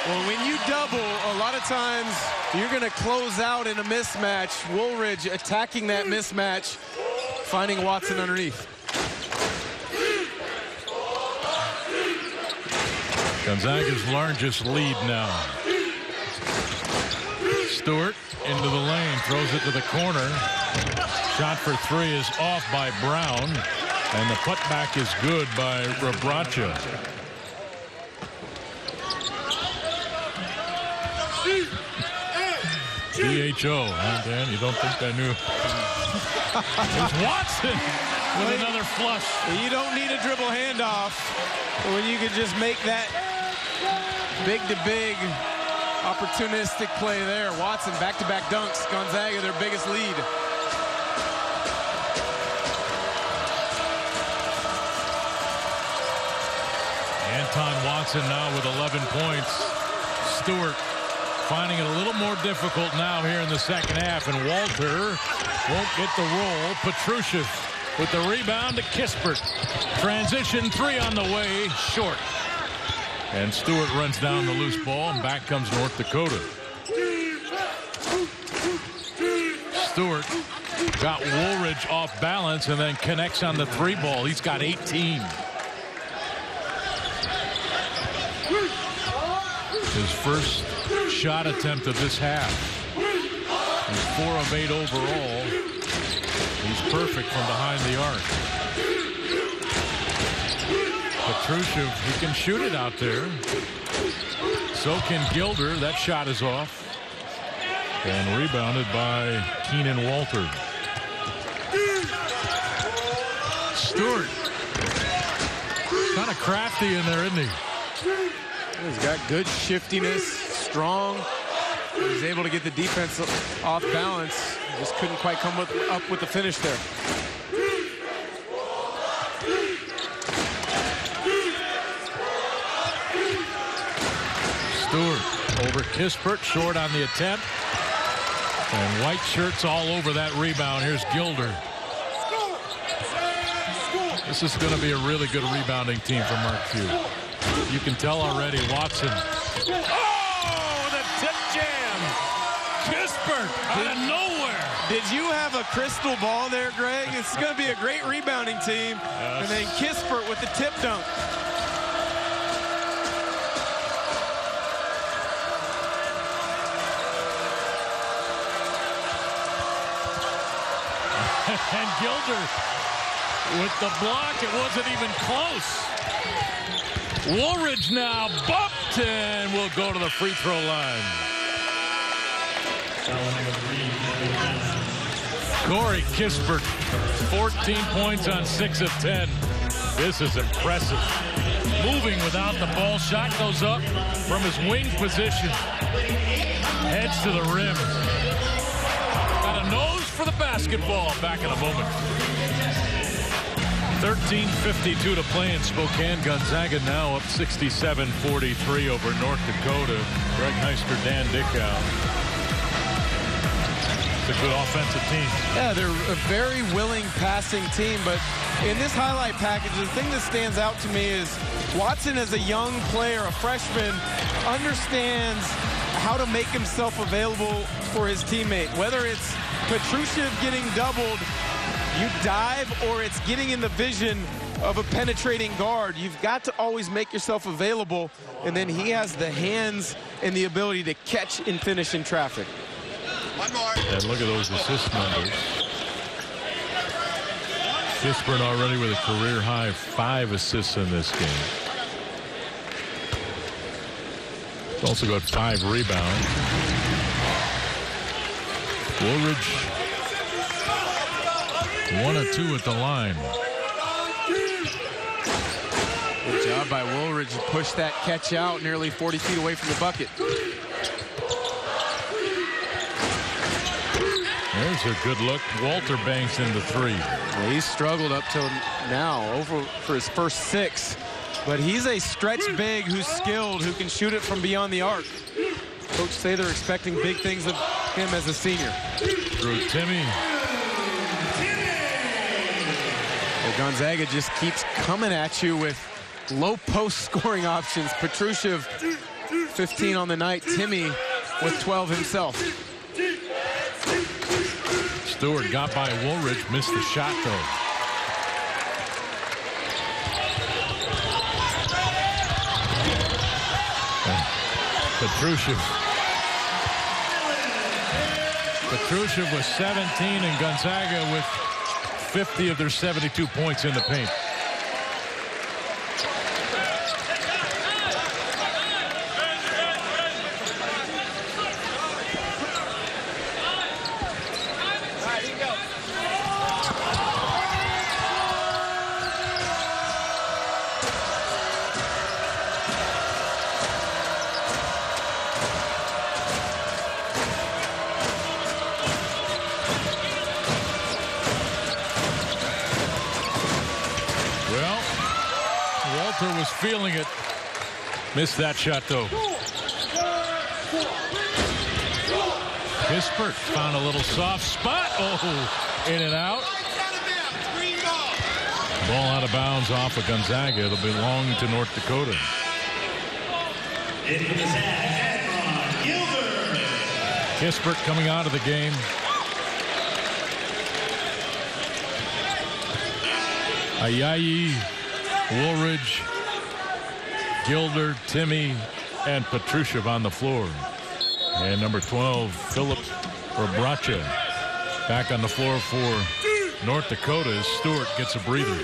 Well, when you double, a lot of times you're going to close out in a mismatch. Woolridge attacking that mismatch, finding Watson underneath. Gonzaga's largest lead now. Stewart into the lane, throws it to the corner. Shot for 3 is off by Brown, and the putback is good by Rebraca. DHO, huh, Dan? You don't think I knew? It's Watson with another flush. You don't need a dribble handoff when you can just make that big-to-big opportunistic play there. Watson, back-to-back dunks. Gonzaga, their biggest lead. Anton Watson now with 11 points. Stewart finding it a little more difficult now here in the second half, and Walter won't get the roll. Petrushев with the rebound to Kispert. Transition 3 on the way, short. And Stewart runs down the loose ball, and back comes North Dakota. Stewart got Woolridge off balance and then connects on the 3 ball. He's got 18. His first shot attempt of this half. He's 4 of 8 overall. He's perfect from behind the arc. Petrushев, he can shoot it out there. So can Gilder. That shot is off. And rebounded by Keenan Walter. Stewart. Kind of crafty in there, isn't he? He's got good shiftiness, strong. He was able to get the defense off balance. Just couldn't quite come up with the finish there. Stewart over Kispert, short on the attempt. And white shirts all over that rebound. Here's Gilder. This is going to be a really good rebounding team for Mark Few. You can tell already. Watson. Oh, the tip jam. Kispert out of nowhere. Did you have a crystal ball there, Greg? It's going to be a great rebounding team. Yes. And then Kispert with the tip dunk. And Gilder with the block. It wasn't even close. Woolridge now bumped and will go to the free throw line. Corey Kispert, 14 points on 6 of 10. This is impressive. Moving without the ball. Shot goes up from his wing position. Heads to the rim. Got a nose for the basketball. Back in a moment. 13:52 to play in Spokane. Gonzaga now up 67-43 over North Dakota. Greg Heister, Dan Dickow. It's a good offensive team. Yeah, they're a very willing passing team, but in this highlight package, the thing that stands out to me is Watson, as a young player, a freshman, understands how to make himself available for his teammate. Whether it's Petrushev getting doubled, you dive, or it's getting in the vision of a penetrating guard. You've got to always make yourself available, and then he has the hands and the ability to catch and finish in traffic. One more. And look at those assist numbers. Kispert already with a career-high 5 assists in this game. He's also got 5 rebounds. Woolridge 1 of 2 at the line. Good job by Woolridge to push that catch out nearly 40 feet away from the bucket. There's a good look. Walter banks into 3. Well, he's struggled up till now, over for his first 6. But he's a stretch big who's skilled, who can shoot it from beyond the arc. Coach say they're expecting big things of him as a senior. Through Timmy. Well, Gonzaga just keeps coming at you with low post scoring options. Petrushev, 15 on the night. Timmy with 12 himself. Stewart got by Woolridge, missed the shot though. Petrushev was 17 and Gonzaga with 50 of their 72 points in the paint. Was feeling it. Missed that shot though. Kispert found a little soft spot. Oh, in and out. Ball out of bounds off of Gonzaga. It'll belong to North Dakota. Kispert coming out of the game. Ayayi, Woolridge, Gilder, Timmy, and Petrushev on the floor. And number 12, Philip Bracha, back on the floor for North Dakota as Stewart gets a breather.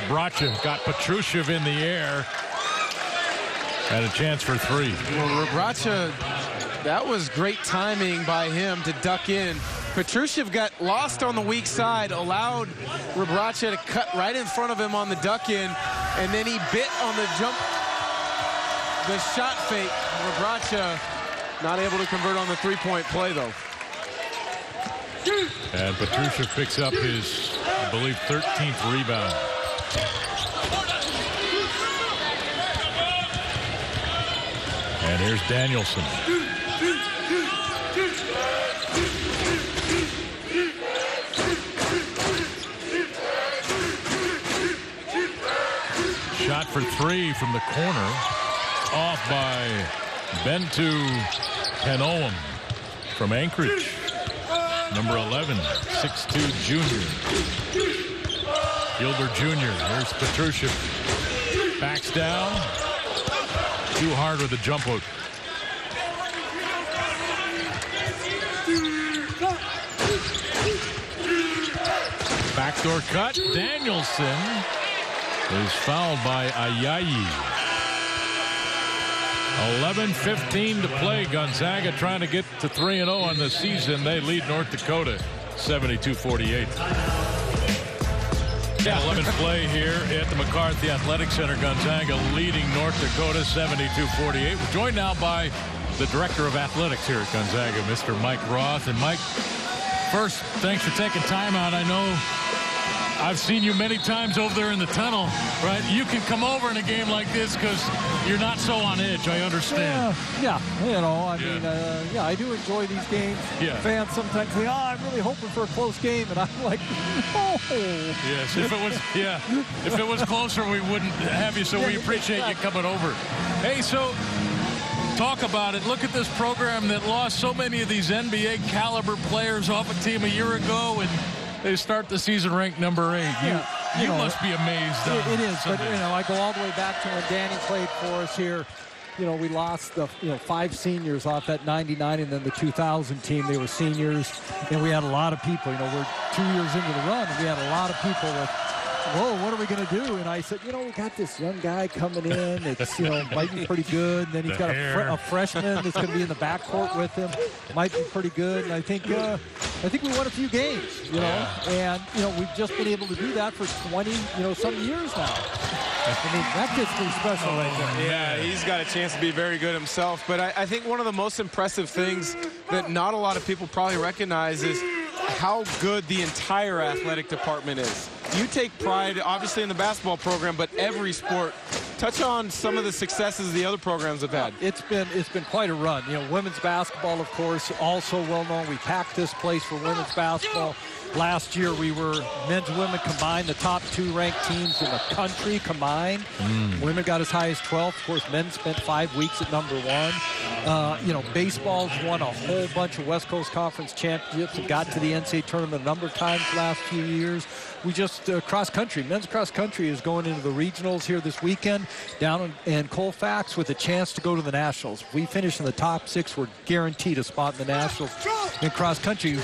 Bracha got Petrushev in the air. Had a chance for 3. Well, Bracha, that was great timing by him to duck in Petrushev got lost on the weak side, allowed Rebraca to cut right in front of him on the duck-in, and then he bit on the jump, the shot fake. Rebraca not able to convert on the three-point play, though. And Petrushev picks up his, I believe, 13th rebound. And here's Danielson. Shot for three from the corner. Off by Bentu Penoam from Anchorage. Number 11, 6'2" junior. Gilbert Jr. Here's Petrushev. Backs down. Too hard with the jump hook. Backdoor cut. Danielson is fouled by Ayayi. 11:15 to play. Gonzaga trying to get to 3-0 on the season. They lead North Dakota 72-48. 11 play here at the McCarthy Athletic Center. Gonzaga leading North Dakota 72-48. We're joined now by the Director of Athletics here at Gonzaga, Mr. Mike Roth. And Mike, first, thanks for taking time out. I know I've seen you many times over there in the tunnel, right? You can come over in a game like this because you're not so on edge, I understand. Yeah, you know, I mean, I do enjoy these games. Yeah. Fans sometimes say, I'm really hoping for a close game, and I'm like, no. Yes, if it was closer, we wouldn't have you, so we appreciate you coming over. Hey, so talk about it. Look at this program that lost so many of these NBA caliber players off a team a year ago, and they start the season ranked number 8. You must be amazed. It is, but I go all the way back to when Danny played for us here. We lost the 5 seniors off that 99, and then the 2000 team. They were seniors, and we had a lot of people. We're 2 years into the run, and we had a lot of people that, whoa, what are we going to do? And I said, we got this young guy coming in. It's, might be pretty good. And then he's got a freshman that's going to be in the backcourt with him. Might be pretty good. And I think we won a few games, and, we've just been able to do that for 20, some years now. I mean, that kid's pretty special right there. Yeah, he's got a chance to be very good himself. But I think one of the most impressive things that not a lot of people probably recognize is how good the entire athletic department is. You take pride, obviously, in the basketball program, but every sport. Touch on some of the successes the other programs have had. It's been quite a run. Women's basketball, of course, also well known. We packed this place for women's basketball. Last year, we were men's and women combined, the top 2 ranked teams in the country combined. Women got as high as 12. Of course, men spent 5 weeks at number 1. Baseball's won a whole bunch of West Coast Conference championships and got to the NCAA tournament a number of times the last few years. We just cross country. Men's cross country is going into the regionals here this weekend down in Colfax with a chance to go to the Nationals. If we finish in the top 6, we're guaranteed a spot in the Nationals. In cross country,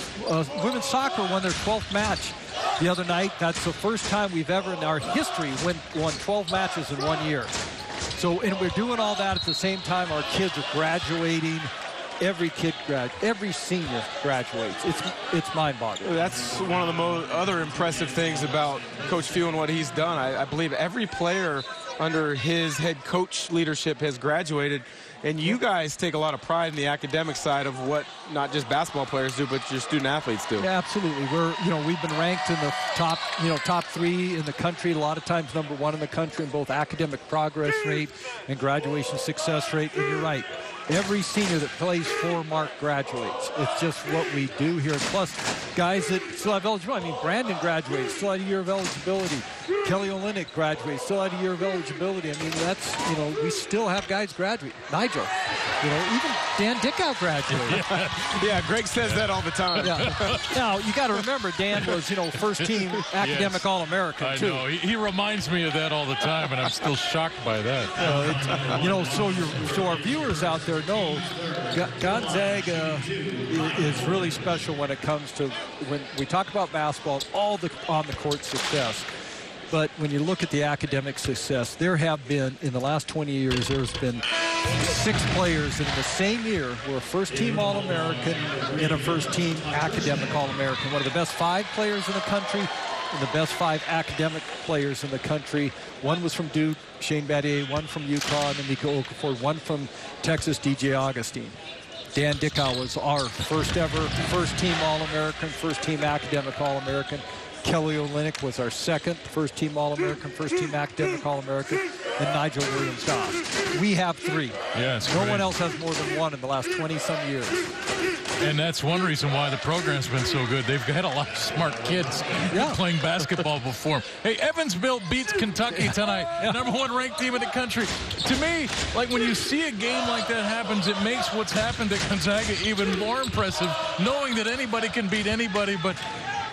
women's soccer won their 12th match the other night. That's the first time we've ever in our history won 12 matches in 1 year. So, and we're doing all that at the same time our kids are graduating. Every senior graduates. It's mind-boggling. That's one of the other impressive things about Coach Few and what he's done. I believe every player under his head coach leadership has graduated, and you guys take a lot of pride in the academic side of what not just basketball players do, but your student athletes do. Yeah, absolutely. We've been ranked in the top 3 in the country, a lot of times number 1 in the country in both academic progress rate and graduation success rate. And you're right. Every senior that plays for Mark graduates. It's just what we do here. Plus, guys that still have eligibility. I mean, Brandon graduates, still had a year of eligibility. Kelly Olynyk graduates, still had a year of eligibility. I mean, that's, we still have guys graduate. Nigel, even Dan Dickow graduated. Yeah, Greg says that all the time. Yeah. Now, you got to remember, Dan was, first team academic All-American, too. I know. He reminds me of that all the time, and I'm still shocked by that. So our viewers out there know Gonzaga is really special when it comes to when we talk about basketball, all the on-the-court success. But when you look at the academic success, there have been, in the last 20 years, there's been 6 players that in the same year were a first-team All-American and a first-team academic All-American. One of the best 5 players in the country and the best 5 academic players in the country. One was from Duke, Shane Battier, one from UConn, Emeka Okafor, one from Texas, DJ Augustine. Dan Dickow was our first ever first-team All-American, first-team academic All-American. Kelly Olynyk was our second first-team All-American, first-team academic All-American, and Nigel Williams-Goss. We have 3. Yeah, no one else has more than 1 in the last 20-some years. And that's one reason why the program's been so good. They've had a lot of smart kids playing basketball before. Hey, Evansville beats Kentucky tonight, number 1 ranked team in the country. To me, like when you see a game like that happens, it makes what's happened at Gonzaga even more impressive, knowing that anybody can beat anybody, but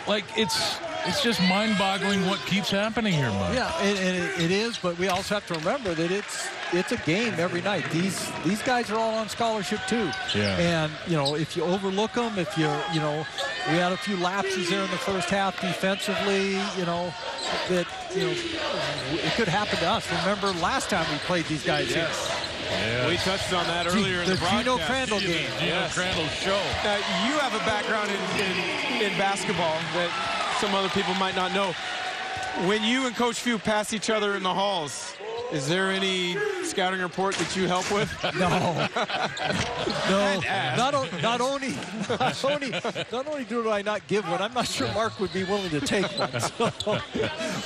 like it's just mind-boggling what keeps happening here, Mike. Yeah, it is, but we also have to remember that it's a game every night. These guys are all on scholarship too. Yeah. And if you overlook them, if we had a few lapses there in the first half defensively, it could happen to us. Remember last time we played these guys here. Yes. We touched on that earlier in the broadcast. Gino Crandall game. Gino Crandall show. You have a background in basketball that some other people might not know. When you and Coach Few pass each other in the halls, is there any scouting report that you help with? No. Not only do I not give one, I'm not sure Mark would be willing to take one. So,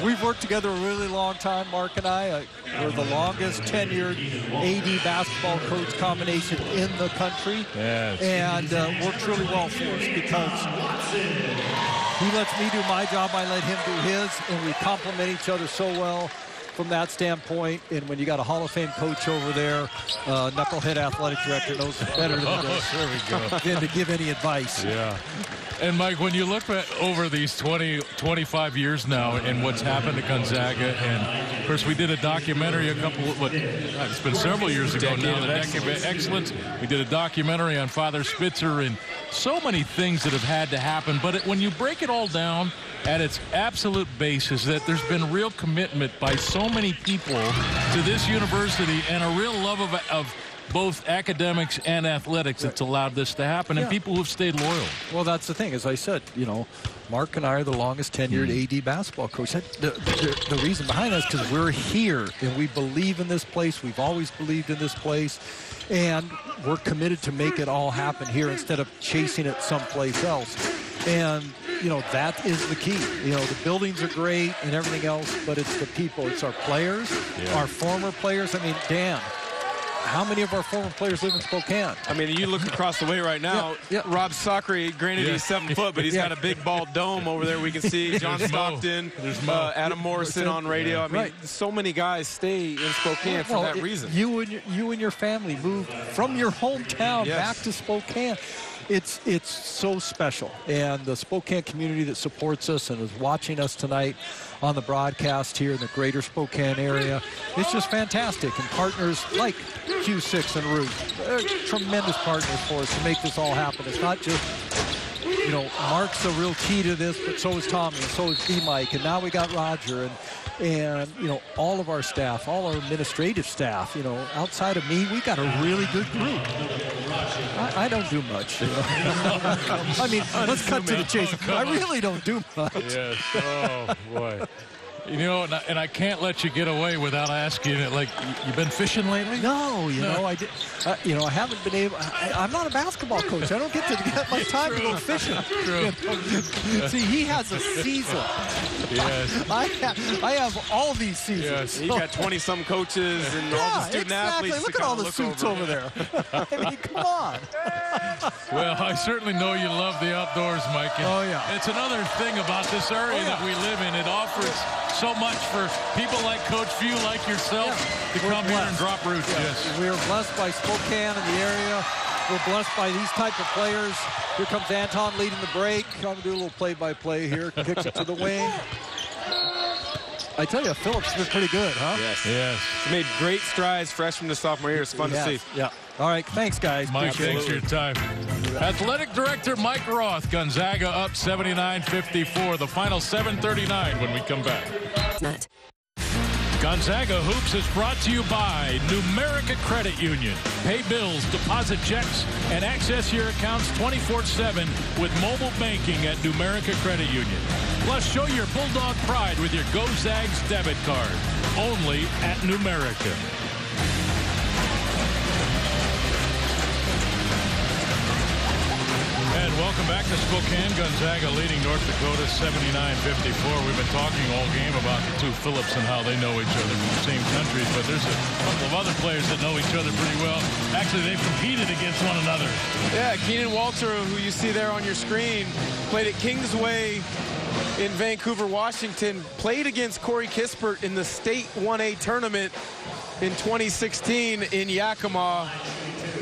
we've worked together a really long time, Mark and I. We're the longest tenured AD basketball coach combination in the country. Yes. And works really well for us because he lets me do my job, I let him do his, and we complement each other so well from that standpoint. And when you got a Hall of Fame coach over there, knucklehead athletic director knows better than to give any advice. Yeah. And Mike, when you look at over these 25 years now and what's happened to Gonzaga, and of course we did a documentary it's been several years ago now, the Decade of Excellence. We did a documentary on Father Spitzer and so many things that have had to happen. But when you break it all down at its absolute basis, that there's been real commitment by so many people to this university and a real love of both academics and athletics that's allowed this to happen, and people who've stayed loyal. Well, that's the thing. As I said, Mark and I are the longest tenured AD basketball coach. The reason behind that is because we're here, and we believe in this place. We've always believed in this place, and we're committed to make it all happen here instead of chasing it someplace else. And that is the key. The buildings are great and everything else, but it's the people. It's our players, our former players. I mean, Dan, how many of our former players live in Spokane? I mean, you look across the way right now. Rob Sacre, granted he's 7 foot, but he's got a big bald dome over there. We can see John Stockton, Adam Morrison on radio. I mean, so many guys stay in Spokane for that reason. You and your family moved from your hometown back to Spokane. It's so special, and the Spokane community that supports us and is watching us tonight on the broadcast here in the greater Spokane area, it's just fantastic. And partners like Q6 and Ruth, they're tremendous partners for us to make this all happen. It's not just, Mark's the real key to this, but so is Tommy, and so is B-Mike, and now we got Roger, and all of our staff, all our administrative staff, outside of me, we got a really good group. I don't do much. I mean, let's cut to the chase. I really don't do much. Yes. Oh, boy. And I can't let you get away without asking it. Like, you been fishing lately? No, I did. I haven't been able. I'm not a basketball coach. I don't get much time to go fishing. True. See, he has a season. Yes. I have all these seasons. Yes. He's got 20-some coaches and all the student athletes. Look at all the suits over there. I mean, come on. Well, I certainly know you love the outdoors, Mike. And it's another thing about this area that we live in. It offers so much for people like Coach Few, like yourself, to come here and drop roots. Yes. We are blessed by Spokane and the area. We're blessed by these type of players. Here comes Anton leading the break. I'm going to do a little play-by-play here. Kicks it to the wing. I tell you, Phillips has been pretty good, huh? Yes. He made great strides freshman to sophomore year. It's fun to see. Yeah. All right, thanks, guys. Mike, Appreciate thanks for your time. Athletic Director Mike Roth, Gonzaga up 79-54. The final 7:39 when we come back. Gonzaga Hoops is brought to you by Numerica Credit Union. Pay bills, deposit checks, and access your accounts 24/7 with mobile banking at Numerica Credit Union. Plus, show your Bulldog pride with your Go Zags debit card. Only at Numerica. And welcome back to Spokane. Gonzaga leading North Dakota 79-54. We've been talking all game about the two Phillips and how they know each other from the same countries, but there's a couple of other players that know each other pretty well. Actually, they've competed against one another. Yeah, Keenan Walter, who you see there on your screen, played at Kingsway in Vancouver, Washington, played against Corey Kispert in the State 1A tournament in 2016 in Yakima.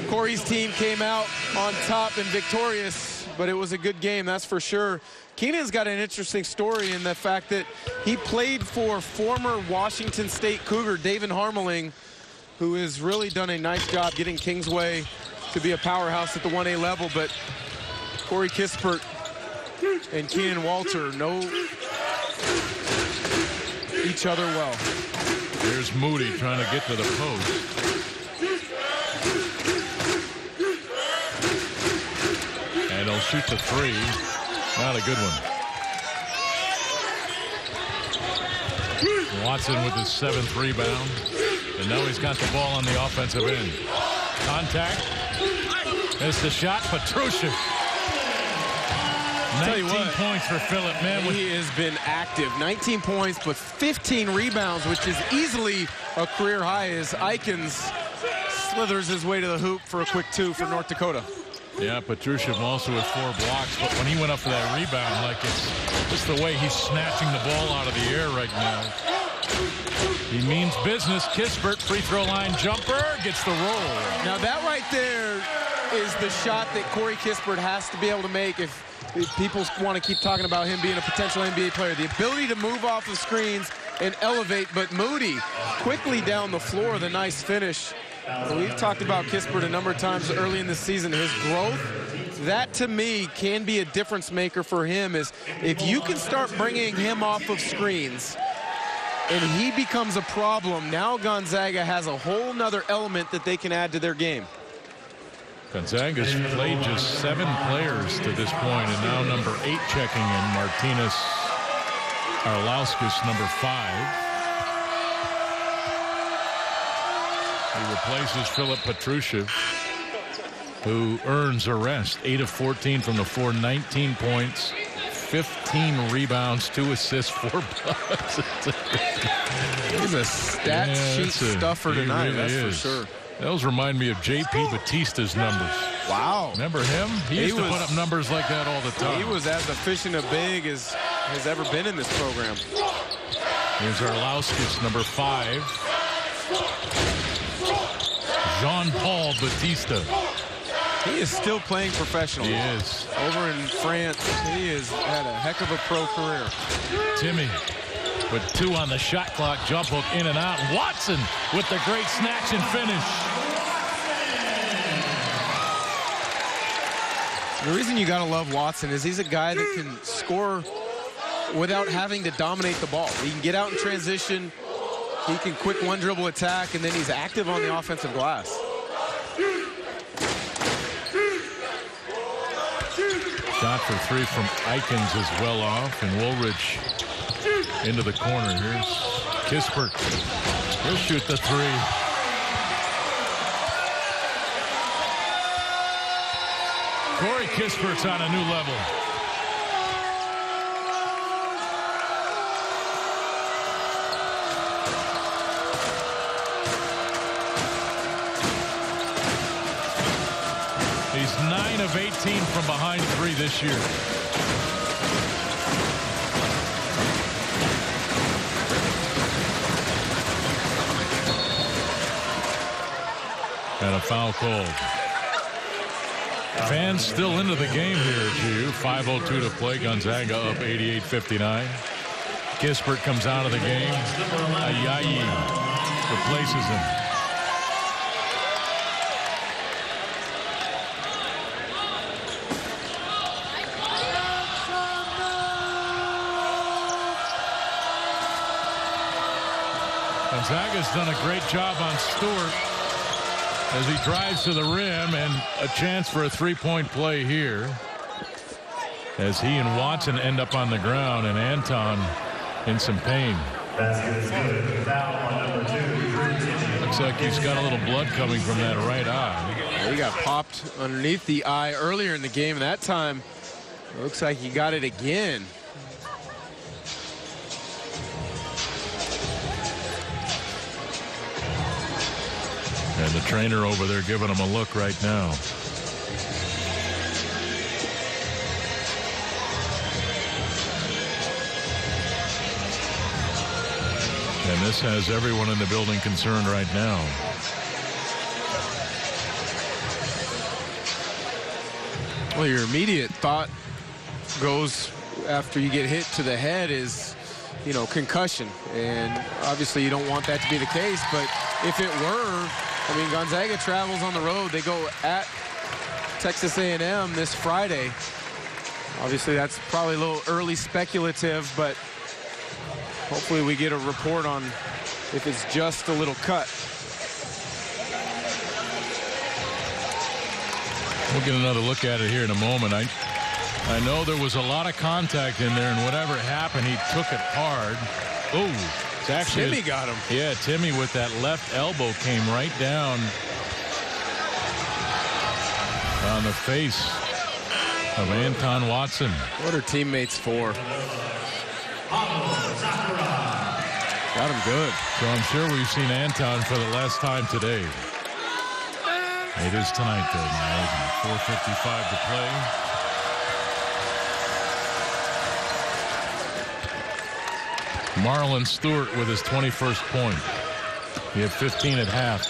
Corey's team came out on top and victorious, but it was a good game, that's for sure. Keenan's got an interesting story in the fact that he played for former Washington State Cougar David Harmeling, who has really done a nice job getting Kingsway to be a powerhouse at the 1A level, but Corey Kispert and Keenan Walter know each other well. There's Moody trying to get to the post. And he'll shoot the three. Not a good one. Watson with his 7th rebound. And now he's got the ball on the offensive end. Contact. Missed the shot. Petrushев. 19 points for Phillip, man. He has been active. 19 points, but 15 rebounds, which is easily a career high as Eikens slithers his way to the hoop for a quick 2 for North Dakota. Yeah, Petrushев also with 4 blocks, but when he went up for that rebound, like it's just the way he's snatching the ball out of the air right now. He means business. Kispert, free throw line jumper, gets the roll. Now that right there is the shot that Corey Kispert has to be able to make if people want to keep talking about him being a potential NBA player. The ability to move off of screens and elevate, but Moody quickly down the floor, the nice finish. We've talked about Kispert a number of times early in the season. His growth, that to me can be a difference maker for him, is if you can start bringing him off of screens and he becomes a problem, now Gonzaga has a whole nother element that they can add to their game. Gonzaga's played just 7 players to this point, and now number 8 checking in, Martinez Arlauskas, number 5. He replaces Philip Petrushев, who earns a rest. 8 of 14 from the floor, 19 points, 15 rebounds, 2 assists, 4 blocks. He's a stat sheet stuffer tonight, really that's for sure. Those remind me of J.P. Batista's numbers. Wow. Remember him? He used to put up numbers like that all the time. He was as efficient a big as has ever been in this program. Here's Arlauskas, number 5. Jean-Paul Batista. He is still playing professionally. He is. Over in France, he has had a heck of a pro career. Timmy with 2 on the shot clock, jump hook in and out. Watson with the great snatch and finish. The reason you got to love Watson is he's a guy that can score without having to dominate the ball. He can get out in transition. He can quick one dribble attack, and then he's active on the offensive glass. Shot for 3 from Eikens is well off, and Woolridge into the corner. Here's Kispert. He'll shoot the 3. Corey Kispert's on a new level. He's 9 of 18 from behind 3 this year. And a foul called. Fans still into the game here, G. 5:02 to play. Gonzaga up 88-59. Kispert comes out of the game. Ayayi replaces him. Gonzaga's done a great job on Stewart as he drives to the rim, and a chance for a three-point play here as he and Watson end up on the ground, and Anton in some pain. Looks like he's got a little blood coming from that right eye. He got popped underneath the eye earlier in the game, and that time it looks like he got it again. And the trainer over there giving him a look right now. And this has everyone in the building concerned right now. Well, your immediate thought goes after you get hit to the head is, you know, concussion. And obviously you don't want that to be the case, but if it were, I mean, Gonzaga travels on the road. They go at Texas A&M this Friday. Obviously, that's probably a little early speculative, but hopefully we get a report on if it's just a little cut. We'll get another look at it here in a moment. I know there was a lot of contact in there, and whatever happened, he took it hard. Oh. Actually, Timmy got him. Yeah, Timmy with that left elbow came right down on the face of Anton Watson. What are teammates for? Got him good. So I'm sure we've seen Anton for the last time today. It is tonight, though, Miles. 4:55 to play. Marlon Stewart with his 21st point. He had 15 at half.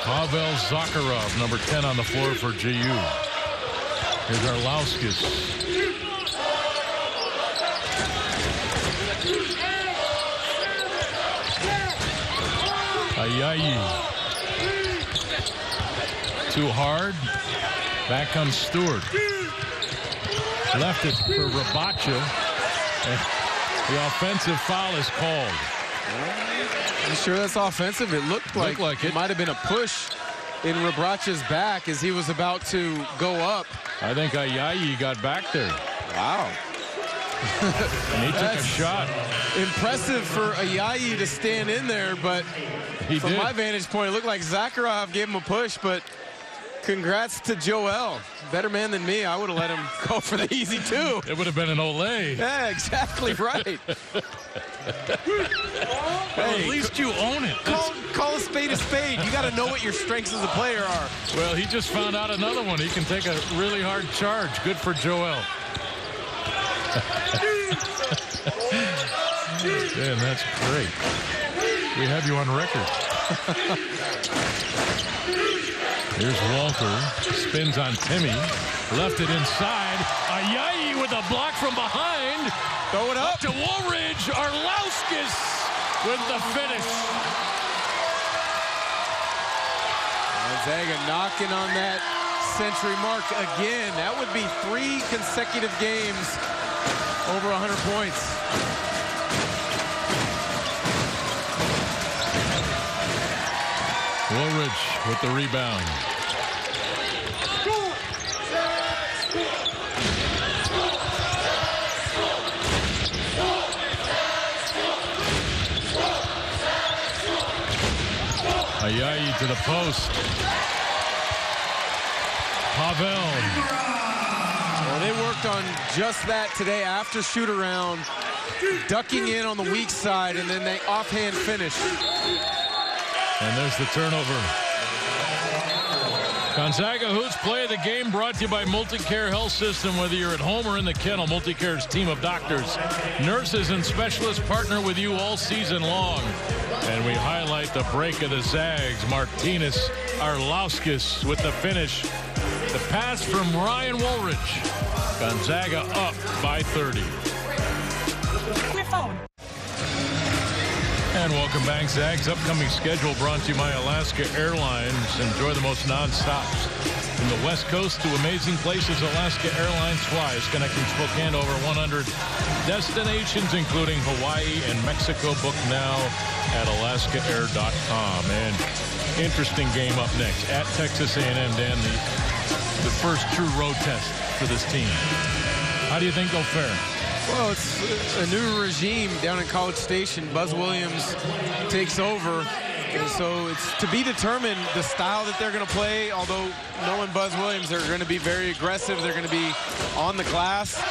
Pavel Zakharov, number 10 on the floor for GU. Here's Arlauskis. Ayayi. Too hard. Back comes Stewart. Left it for Rabacha. And the offensive foul is called. You sure that's offensive? It looked like it might have been a push in Rabacha's back as he was about to go up. I think Ayayi got back there. Wow. And he took a shot. Impressive for Ayayi to stand in there, but from my vantage point, it looked like Zakharov gave him a push, but congrats to Joel. Better man than me. I would have let him go for the easy two. It would have been an Olay. Yeah, exactly right. Well, at least you own it. Call a spade a spade. You got to know what your strengths as a player are. Well, he just found out another one. He can take a really hard charge. Good for Joel. Man, that's great. We have you on record. Here's Walter. Spins on Timmy. Left it inside. Ayayi with a block from behind. Throw it up to Woolridge. Arlauskis with the finish. Gonzaga knocking on that century mark again. That would be 3 consecutive games over 100 points. Woolridge with the rebound. Ayayi to the post. Pavel. Well, they worked on just that today after shoot around, ducking in on the weak side, and then they offhand finish. And there's the turnover. Gonzaga Hoots play of the game brought to you by Multicare Health System. Whether you're at home or in the kennel, Multicare's team of doctors, nurses, and specialists partner with you all season long. And we highlight the break of the Zags. Martinez Arlauskis with the finish. The pass from Ryan Woolridge. Gonzaga up by 30. And welcome back, Zags. Upcoming schedule brought to you by Alaska Airlines. Enjoy the most non-stops from the West Coast to amazing places Alaska Airlines flies, connecting Spokane to over 100 destinations, including Hawaii and Mexico. Book now at alaskaair.com. And interesting game up next at Texas A&M, Dan, the first true road test for this team. How do you think they'll fare? Well, it's a new regime down in College Station. Buzz Williams takes over. And so it's to be determined the style that they're going to play, although knowing Buzz Williams, they're going to be very aggressive. They're going to be on the glass.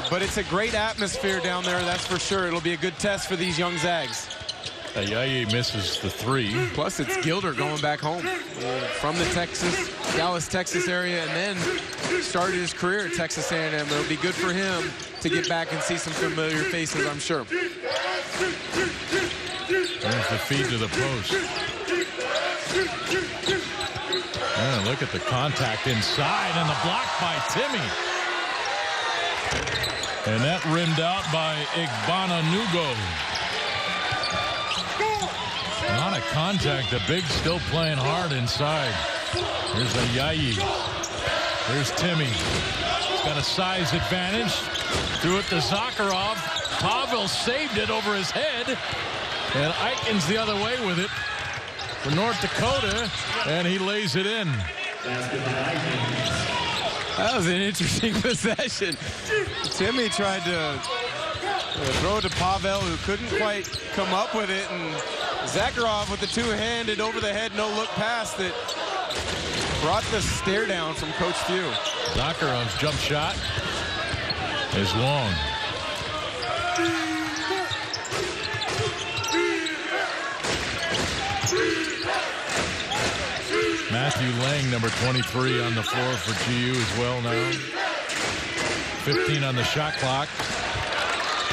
But it's a great atmosphere down there, that's for sure. It'll be a good test for these young Zags. Ayayi misses the three. Plus, it's Gilder going back home from the Dallas, Texas area, and then started his career at Texas A&M. It'll be good for him to get back and see some familiar faces, I'm sure. There's the feed to the post. And look at the contact inside and the block by Timmy. And that rimmed out by Igbananugo. A lot of contact. The big still playing hard inside. Here's Ayayi. There's Timmy. He's got a size advantage. Threw it to Zakharov. Pavel saved it over his head. And Eichen's the other way with it for North Dakota. And he lays it in. That was an interesting possession. Timmy tried to throw it to Pavel, who couldn't quite come up with it. And Zakharov with the two-handed over-the-head no-look pass that brought the stare down from Coach Few. Zakharov's jump shot is long. Matthew Lang, number 23, on the floor for GU as well now. 15 on the shot clock.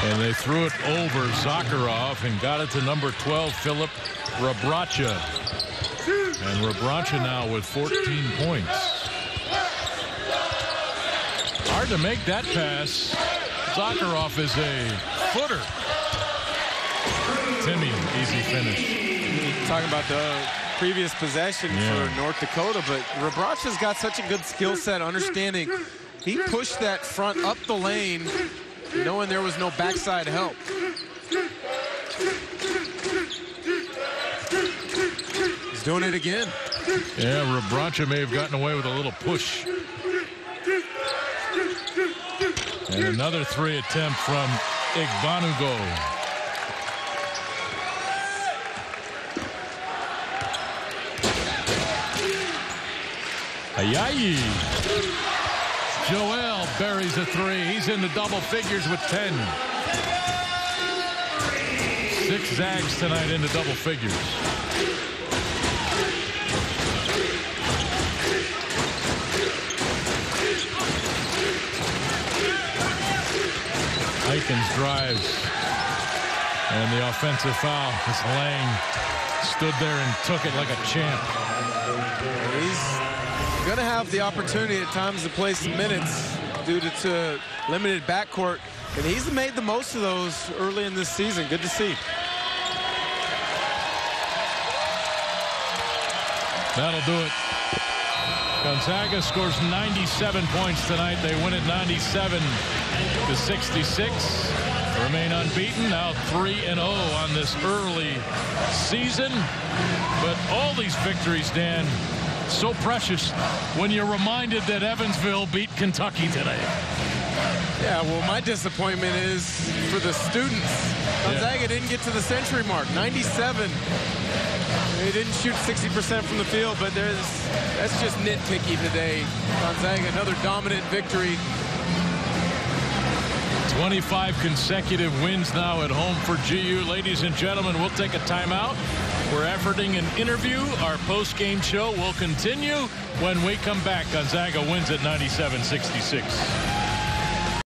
And they threw it over Zakharov and got it to number 12, Philip Rebracha. And Rebracha now with 14 points. Hard to make that pass. Zakharov is a footer. Timmy, easy finish. Talking about the previous possession for North Dakota, but Rebracha's got such a good skill set, understanding he pushed that front up the lane, knowing there was no backside help. He's doing it again. Yeah, Rebracha may have gotten away with a little push. And another three attempt from Igbanugo. Ayayi. Joel buries a three. He's in the double figures with 10. 6 Zags tonight into double figures. Eichen's drives. And the offensive foul as Lang stood there and took it like a champ. He's going to have the opportunity at times to play some minutes due to limited backcourt, and he's made the most of those early in this season. Good to see. That'll do it. Gonzaga scores 97 points tonight. They win it 97-66. Remain unbeaten, now 3-0 on this early season. But all these victories, Dan, so precious when you're reminded that Evansville beat Kentucky today. Yeah, well, my disappointment is for the students. Gonzaga didn't get to the century mark, 97. They didn't shoot 60% from the field, but that's just nitpicky today. Gonzaga, another dominant victory. 25 consecutive wins now at home for GU. Ladies and gentlemen, we'll take a timeout. We're efforting an interview. Our post-game show will continue when we come back. Gonzaga wins at 97-66.